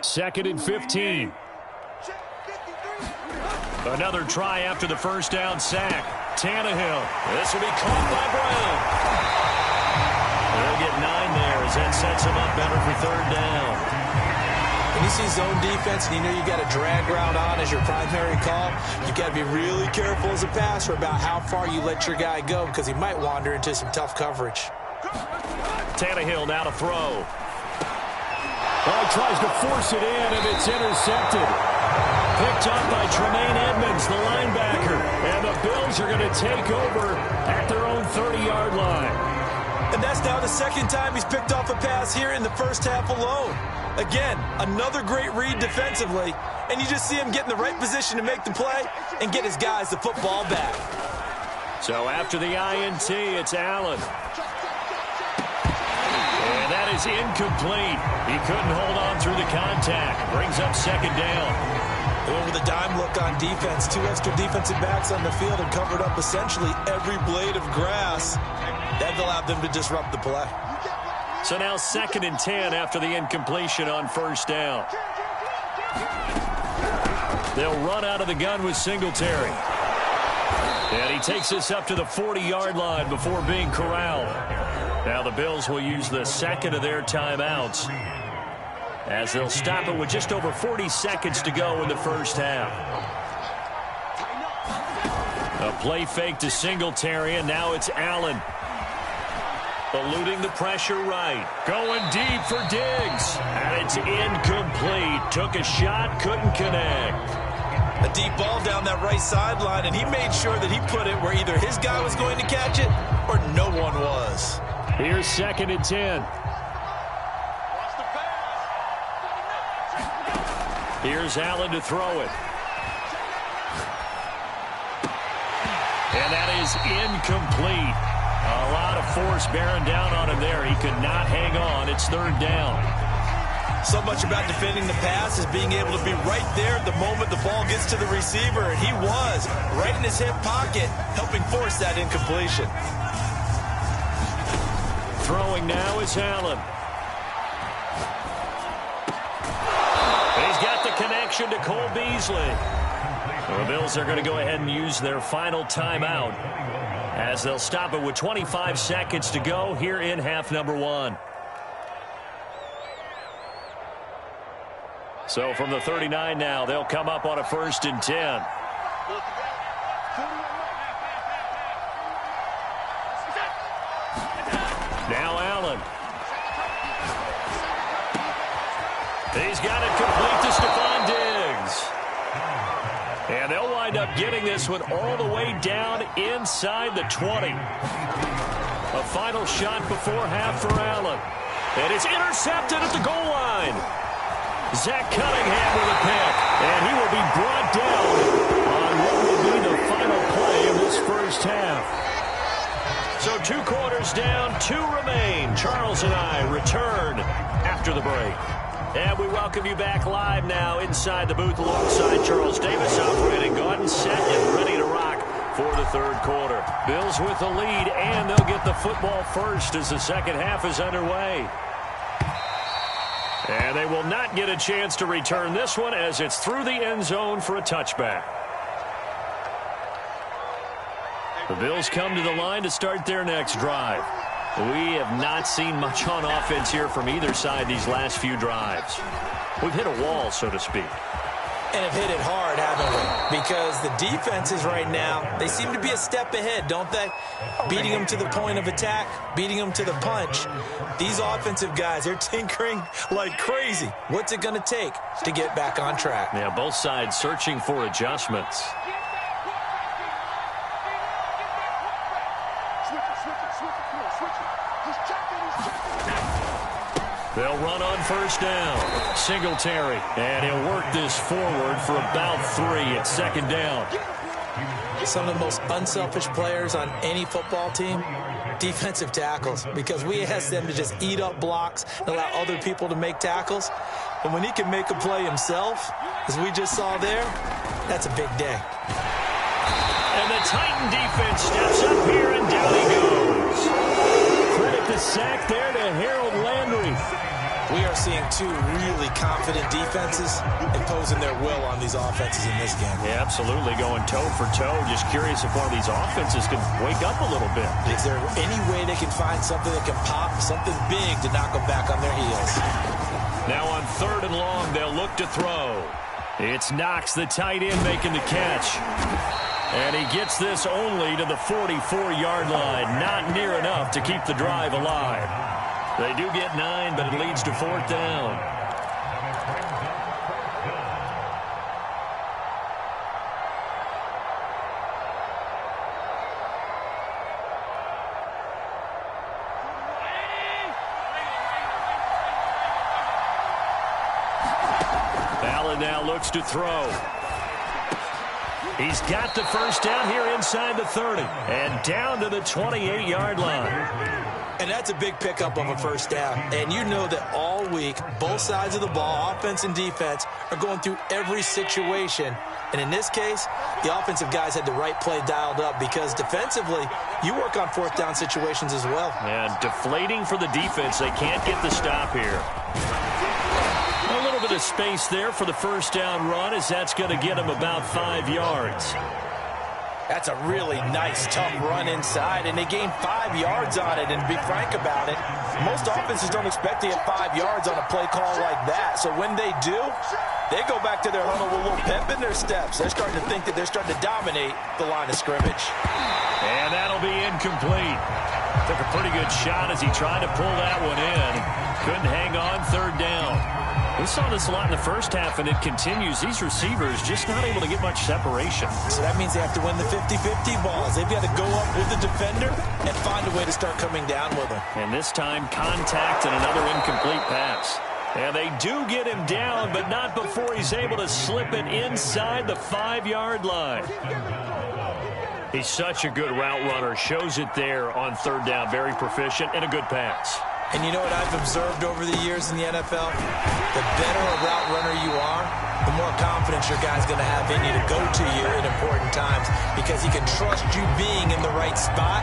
Second and 15. Another try after the first down sack. Tannehill. This will be caught by Brown. They'll get 9 there as that sets him up better for 3rd down.
When you see zone defense and you know you got a drag route on as your primary call, you got to be really careful as a passer about how far you let your guy go because he might wander into some tough coverage.
Tannehill now to throw. Well, he tries to force it in, and it's intercepted. Picked up by Tremaine Edmonds, the linebacker. And the Bills are going to take over at their own 30-yard line.
And that's now the 2nd time he's picked off a pass here in the first half alone. Again, another great read defensively, and you just see him get in the right position to make the play and get his guys the football back.
So after the INT, it's Allen. And that is incomplete. He couldn't hold on through the contact. Brings up 2nd down.
And with a dime look on defense, 2 extra defensive backs on the field and covered up essentially every blade of grass. That allowed them to disrupt the play.
So now 2nd and 10 after the incompletion on 1st down. They'll run out of the gun with Singletary. And he takes this up to the 40-yard line before being corralled. Now the Bills will use the 2nd of their timeouts as they'll stop it with just over 40 seconds to go in the first half. A play fake to Singletary, and now it's Allen. Eluding the pressure right. Going deep for Diggs. And it's incomplete. Took a shot, couldn't connect.
A deep ball down that right sideline, and he made sure that he put it where either his guy was going to catch it or no one was.
Here's 2nd and 10. Here's Allen to throw it. And that is incomplete. A lot of force bearing down on him there. He could not hang on. It's 3rd down.
So much about defending the pass is being able to be right there at the moment the ball gets to the receiver. And he was right in his hip pocket, helping force that incompletion.
Throwing now is Allen. He's got the connection to Cole Beasley. The Bills are going to go ahead and use their final timeout as they'll stop it with 25 seconds to go here in half number 1. So from the 39 now, they'll come up on a 1st and 10. Now Allen. He's got it complete to Stephon Diggs. And they'll wind up getting this one all the way down inside the 20. A final shot before half for Allen. And it's intercepted at the goal line. Zach Cunningham with a pick. And he will be brought down on what will be the final play of this first half. So 2 quarters down, 2 remain. Charles and I return after the break. And we welcome you back live now inside the booth alongside Charles Davis, operating Gordon, set and ready to rock for the 3rd quarter. Bills with the lead, and they'll get the football first as the second half is underway. And they will not get a chance to return this one as it's through the end zone for a touchback. The Bills come to the line to start their next drive. We have not seen much on offense here from either side these last few drives. We've hit a wall, so to speak.
And have hit it hard, haven't we? Because the defenses right now, they seem to be a step ahead, don't they? Beating them to the point of attack, beating them to the punch. These offensive guys, they're tinkering like crazy. What's it going to take to get back on track?
Yeah, both sides searching for adjustments. They'll run on 1st down. Singletary. And he'll work this forward for about 3 at 2nd down.
Some of the most unselfish players on any football team, defensive tackles, because we ask them to just eat up blocks and allow other people to make tackles. And when he can make a play himself, as we just saw there, that's a big day.
And the Titan defense steps up here, and down he goes. Credit the sack there to Harold Landry.
We are seeing 2 really confident defenses imposing their will on these offenses in this game.
Yeah, absolutely, going toe for toe. Just curious if one of these offenses can wake up a little bit.
Is there any way they can find something that can pop, something big to knock them back on their heels?
Now on 3rd and long, they'll look to throw. It's Knox, the tight end, making the catch. And he gets this only to the 44-yard line. Not near enough to keep the drive alive. They do get 9, but it leads to 4th down. Allen now looks to throw. He's got the first down here inside the 30 and down to the 28-yard line.
And that's a big pickup of a first down. And you know that all week, both sides of the ball, offense and defense, are going through every situation. And in this case, the offensive guys had the right play dialed up because defensively, you work on 4th down situations as well.
And deflating for the defense. They can't get the stop here. A little bit of space there for the first down run as that's going to get him about 5 yards.
That's a really nice, tough run inside, and they gained 5 yards on it. And to be frank about it, most offenses don't expect to get 5 yards on a play call like that. So when they do, they go back to their huddle with a little pep in their steps. They're starting to think that they're starting to dominate the line of scrimmage.
And that'll be incomplete. Took a pretty good shot as he tried to pull that one in. Couldn't hang on 3rd down. We saw this a lot in the first half, and it continues. These receivers just not able to get much separation.
So that means they have to win the 50-50 balls. They've got to go up with the defender and find a way to start coming down with them.
And this time, contact and another incomplete pass. And they do get him down, but not before he's able to slip it inside the 5-yard line. He's such a good route runner. Shows it there on third down. Very proficient and a good pass.
And you know what I've observed over the years in the NFL? The better a route runner you are, the more confidence your guy's going to have in you to go to you in important times because he can trust you being in the right spot,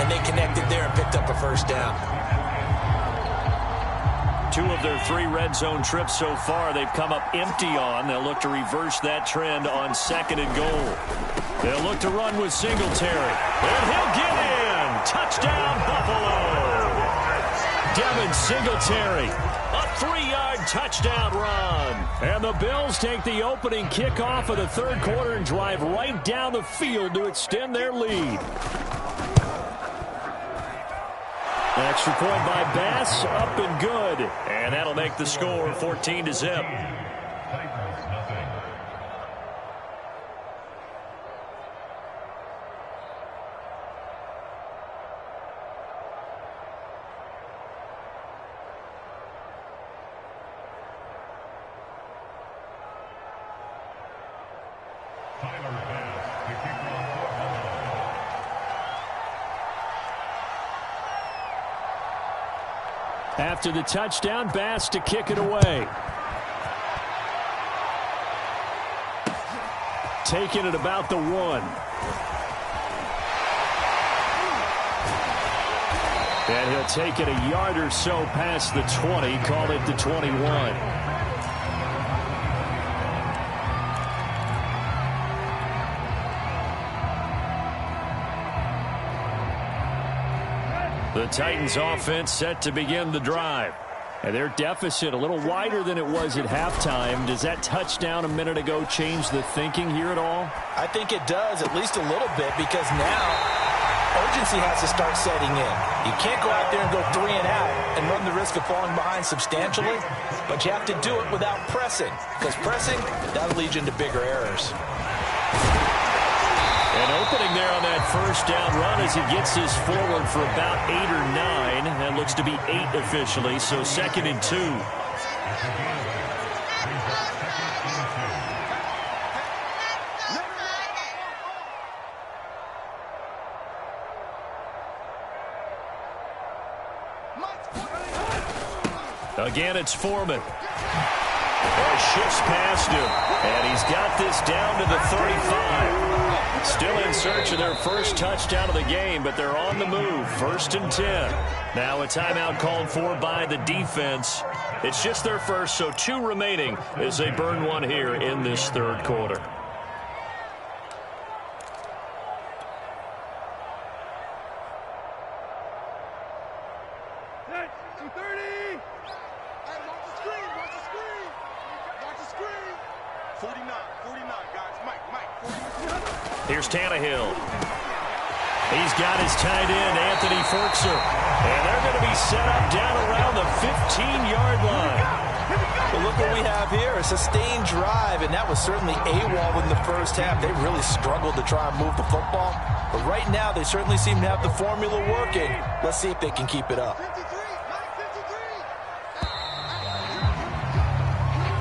and they connected there and picked up a first down.
2 of their 3 red zone trips so far they've come up empty on. They'll look to reverse that trend on 2nd and goal. They'll look to run with Singletary. And he'll get in. Touchdown, Buffalo. Devin Singletary, a 3-yard touchdown run. And the Bills take the opening kickoff of the third quarter and drive right down the field to extend their lead. Extra point by Bass, up and good. And that'll make the score 14-0. After the touchdown, Bass to kick it away. Taking it about the 1. And he'll take it a yard or so past the 20, call it the 21. The Titans offense set to begin the drive. And their deficit a little wider than it was at halftime. Does that touchdown a minute ago change the thinking here at all?
I think it does, at least a little bit, because now urgency has to start setting in. You can't go out there and go 3 and out and run the risk of falling behind substantially, but you have to do it without pressing, because pressing, that'll lead you into bigger errors.
And opening there on that first down run as he gets this forward for about 8 or 9. That looks to be 8 officially, so 2nd and 2. Again, it's Foreman. And shifts past him. And he's got this down to the 35. Still in search of their first touchdown of the game, but they're on the move. 1st and 10. Now a timeout called for by the defense. It's just their first, so 2 remaining as they burn 1 here in this third quarter. Here's Tannehill. He's got his tight end, Anthony Ferkser. And they're going to be set up down around the 15-yard line.
Well, look what we have here, a sustained drive, and that was certainly AWOL in the first half. They really struggled to try and move the football. But right now, they certainly seem to have the formula working. Let's see if they can keep it up.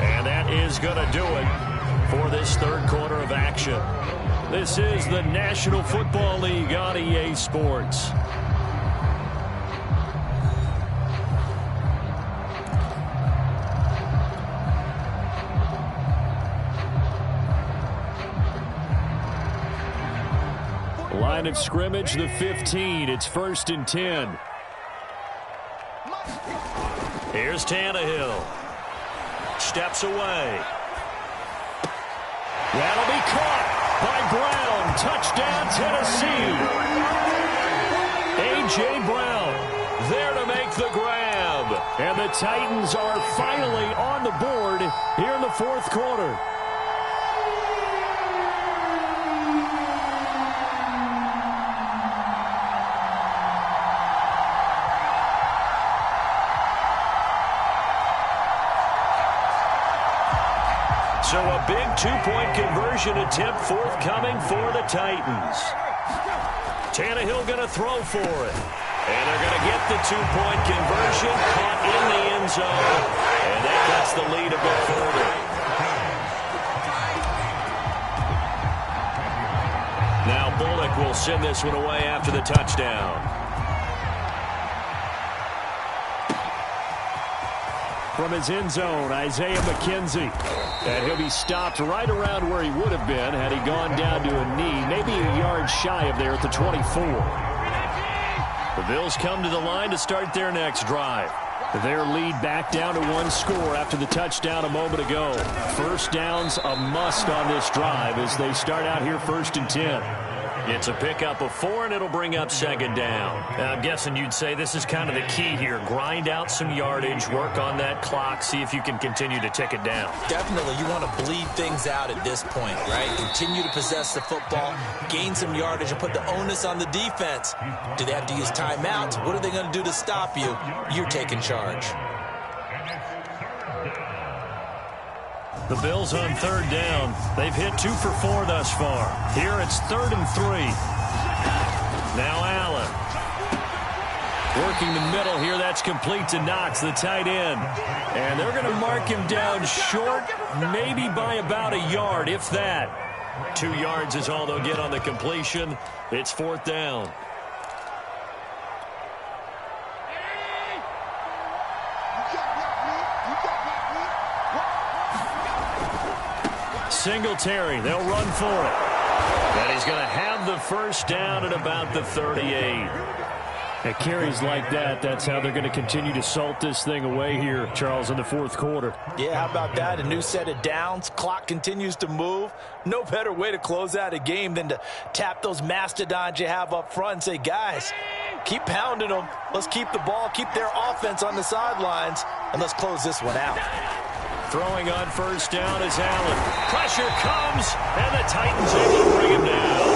And that is going to do it for this third quarter of action. This is the National Football League on EA Sports. Line of scrimmage, the 15. It's 1st and 10. Here's Tannehill. Steps away. That'll be caught by Brown. Touchdown, Tennessee. A.J. Brown there to make the grab. And the Titans are finally on the board here in the fourth quarter. So a big two-point conversion attempt forthcoming for the Titans. Tannehill going to throw for it. And they're going to get the two-point conversion, caught in the end zone. And that cuts the lead a bit further. Now Bullock will send this one away after the touchdown. From his end zone, Isaiah McKenzie. And he'll be stopped right around where he would have been had he gone down to a knee, maybe a yard shy of there at the 24. The Bills come to the line to start their next drive. Their lead back down to one score after the touchdown a moment ago. First down's a must on this drive as they start out here 1st and 10. It's a pickup of 4, and it'll bring up 2nd down.
I'm guessing you'd say this is kind of the key here. Grind out some yardage, work on that clock, see if you can continue to tick it down.
Definitely, you want to bleed things out at this point, right? Continue to possess the football, gain some yardage, and put the onus on the defense. Do they have to use timeouts? What are they going to do to stop you? You're taking charge.
The Bills on 3rd down. They've hit 2 for 4 thus far. Here it's 3rd and 3. Now Allen. Working the middle here. That's complete to Knox, the tight end. And they're going to mark him down short, maybe by about a yard, if that. 2 yards is all they'll get on the completion. It's 4th down. Singletary, they'll run for it. And he's going to have the first down at about the 38. At carries like that, that's how they're going to continue to salt this thing away here, Charles, in the 4th quarter.
Yeah, how about that? A new set of downs. Clock continues to move. No better way to close out a game than to tap those mastodons you have up front and say, guys, keep pounding them. Let's keep the ball, keep their offense on the sidelines, and let's close this one out.
Throwing on first down is Allen. Pressure comes, and the Titans able to bring him down.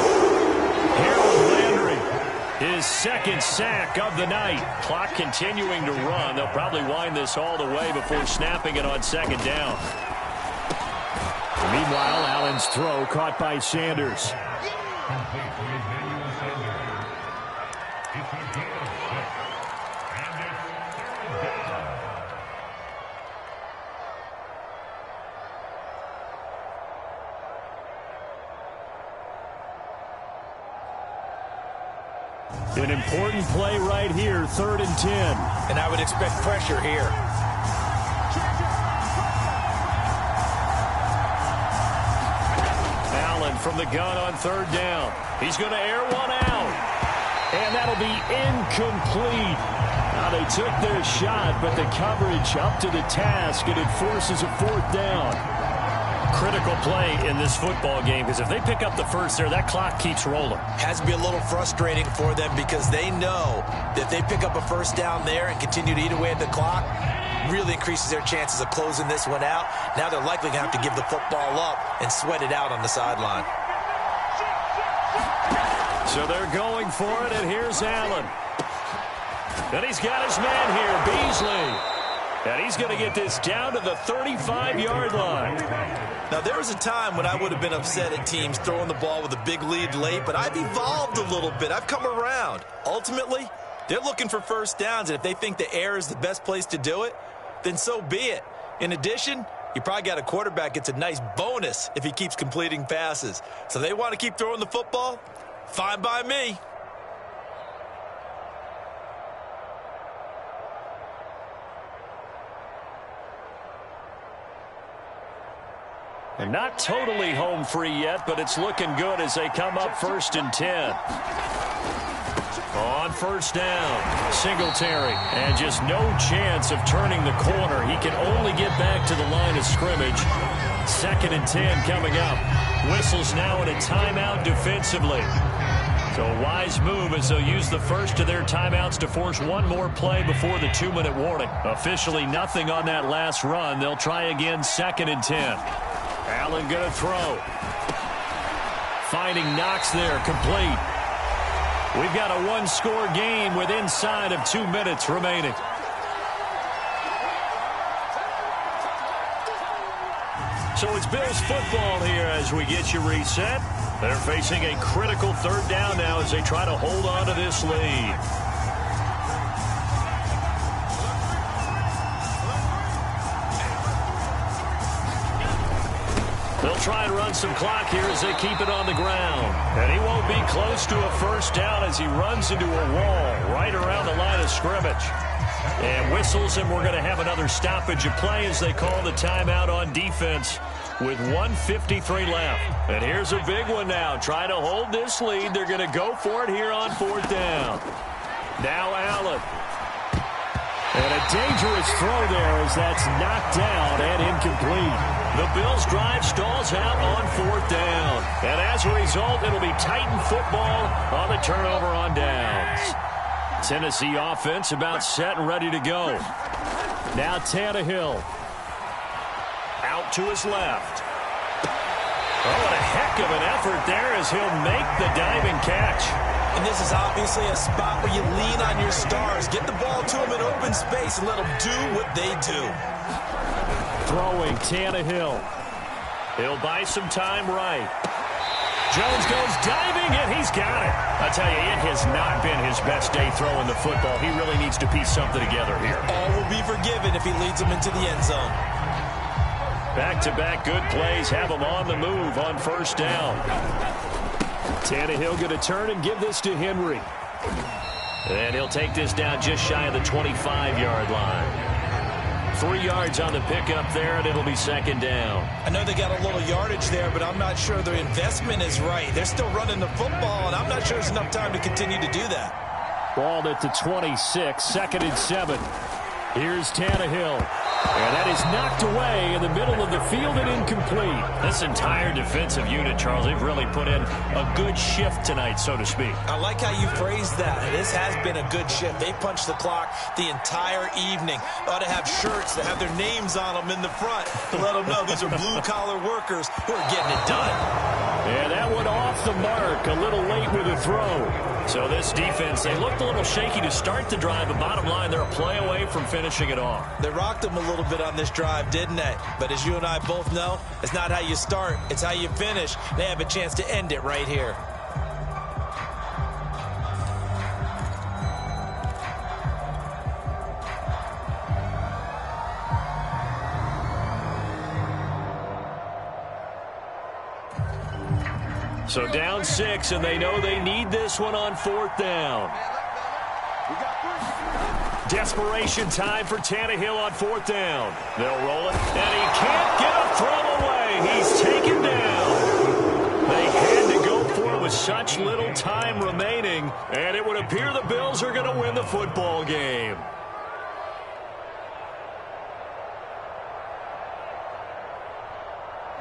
Harold Landry, his 2nd sack of the night. Clock continuing to run. They'll probably wind this all the way before snapping it on 2nd down. Meanwhile, Allen's throw caught by Sanders. An important play right here, 3rd and 10.
And I would expect pressure here.
Allen from the gun on 3rd down. He's going to air one out. And that'll be incomplete. Now they took their shot, but the coverage up to the task, and it forces a 4th down. Critical play in this football game, because if they pick up the first there, that clock keeps rolling.
Has to be a little frustrating for them because they know that if they pick up a first down there and continue to eat away at the clock, really increases their chances of closing this one out. Now they're likely going to have to give the football up and sweat it out on the sideline.
So they're going for it, and here's Allen. And he's got his man here, Beasley. And he's going to get this down to the 35-yard line.
Now, there was a time when I would have been upset at teams throwing the ball with a big lead late, but I've evolved a little bit. I've come around. Ultimately, they're looking for first downs, and if they think the air is the best place to do it, then so be it. In addition, you probably got a quarterback gets a nice bonus if he keeps completing passes. So they want to keep throwing the football? Fine by me.
And not totally home free yet, but it's looking good as they come up 1st and 10. On first down, Singletary. And just no chance of turning the corner. He can only get back to the line of scrimmage. 2nd and 10 coming up. Whistles now in a timeout defensively. So a wise move as they'll use the first of their timeouts to force one more play before the 2-minute warning. Officially nothing on that last run. They'll try again 2nd and 10. Allen going to throw. Finding Knox there, complete. We've got a one-score game with inside of 2 minutes remaining.
So it's Bills football here as we get you reset. They're facing a critical third down now as they try to hold on to this lead. They'll try and run some clock here as they keep it on the ground. And he won't be close to a first down as he runs into a wall right around the line of scrimmage. And whistles, and we're going to have another stoppage of play as they call the timeout on defense with 1:53 left. And here's a big one now. Trying to hold this lead. They're going to go for it here on fourth down. Now Allen. And a dangerous throw there as that's knocked down and incomplete. The Bills' drive stalls out on fourth down. And as a result, it'll be Titan football on the turnover on downs. Tennessee offense about set and ready to go. Now Tannehill. Out to his left. Oh, and a heck of an effort there as he'll make the diving catch.
And this is obviously a spot where you lean on your stars. Get the ball to them in open space and let them do what they do.
Throwing Tannehill. He'll buy some time right. Jones goes diving, and he's got it. I tell you, it has not been his best day throwing the football. He really needs to piece something together here.
All will be forgiven if he leads them into the end zone.
Back-to-back good plays have him on the move on first down. Tannehill going to turn and give this to Henry. And he'll take this down just shy of the 25-yard line. 3 yards on the pickup there, and it'll be second down.
I know they got a little yardage there, but I'm not sure their investment is right. They're still running the football, and I'm not sure there's enough time to continue to do that.
Ball at the 26, 2nd and 7. Here's Tannehill. And that is knocked away in the middle of the field and incomplete. This entire defensive unit, Charles, they've really put in a good shift tonight, so to speak.
I like how you phrased that. This has been a good shift. They punched the clock the entire evening. Ought to have shirts that have their names on them in the front to let them know these are blue-collar workers who are getting it done.
And that one off the mark, a little late with a throw. So this defense, they looked a little shaky to start the drive, but bottom line, they're a play away from finishing it off.
They rocked them a little bit on this drive, didn't they? But as you and I both know, it's not how you start, it's how you finish. They have a chance to end it right here.
So down 6, and they know they need this one on fourth down. Desperation time for Tannehill on fourth down. They'll roll it, and he can't get a throw away. He's taken down. They had to go for it with such little time remaining, and it would appear the Bills are going to win the football game.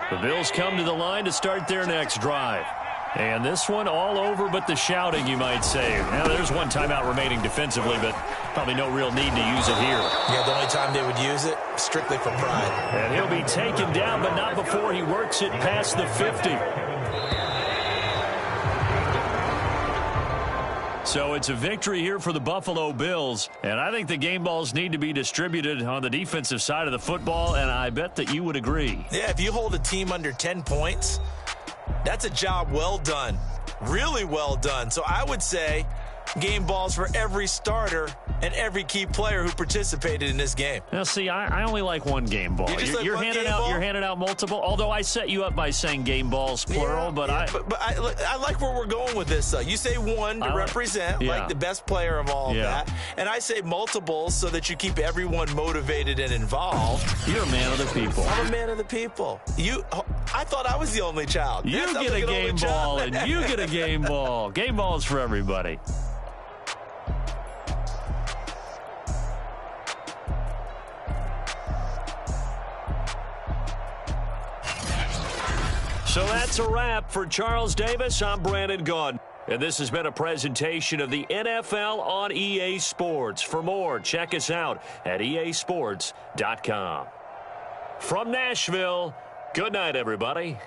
The Bills come to the line to start their next drive. And this one all over but the shouting, you might say. Now, there's one timeout remaining defensively, but probably no real need to use it here.
Yeah, the only time they would use it, strictly for pride.
And he'll be taken down, but not before he works it past the 50. So it's a victory here for the Buffalo Bills, and I think the game balls need to be distributed on the defensive side of the football, and I bet that you would agree.
Yeah, if you hold a team under 10 points, that's a job well done, really well done. So I would say game balls for every starter and every key player who participated in this game.
Now, see, I only like one game ball. You're handing out multiple. Although I set you up by saying game balls plural, but
I like where we're going with this. You say one to represent like the best player of all of that, and I say multiples so that you keep everyone motivated and involved.
You're a man of the people.
I'm a man of the people. I thought I was the only child.
You get a game ball, and you get a game ball. Game balls for everybody. So that's a wrap for Charles Davis. I'm Brandon Gaudin. And this has been a presentation of the NFL on EA Sports. For more, check us out at easports.com. From Nashville, good night, everybody.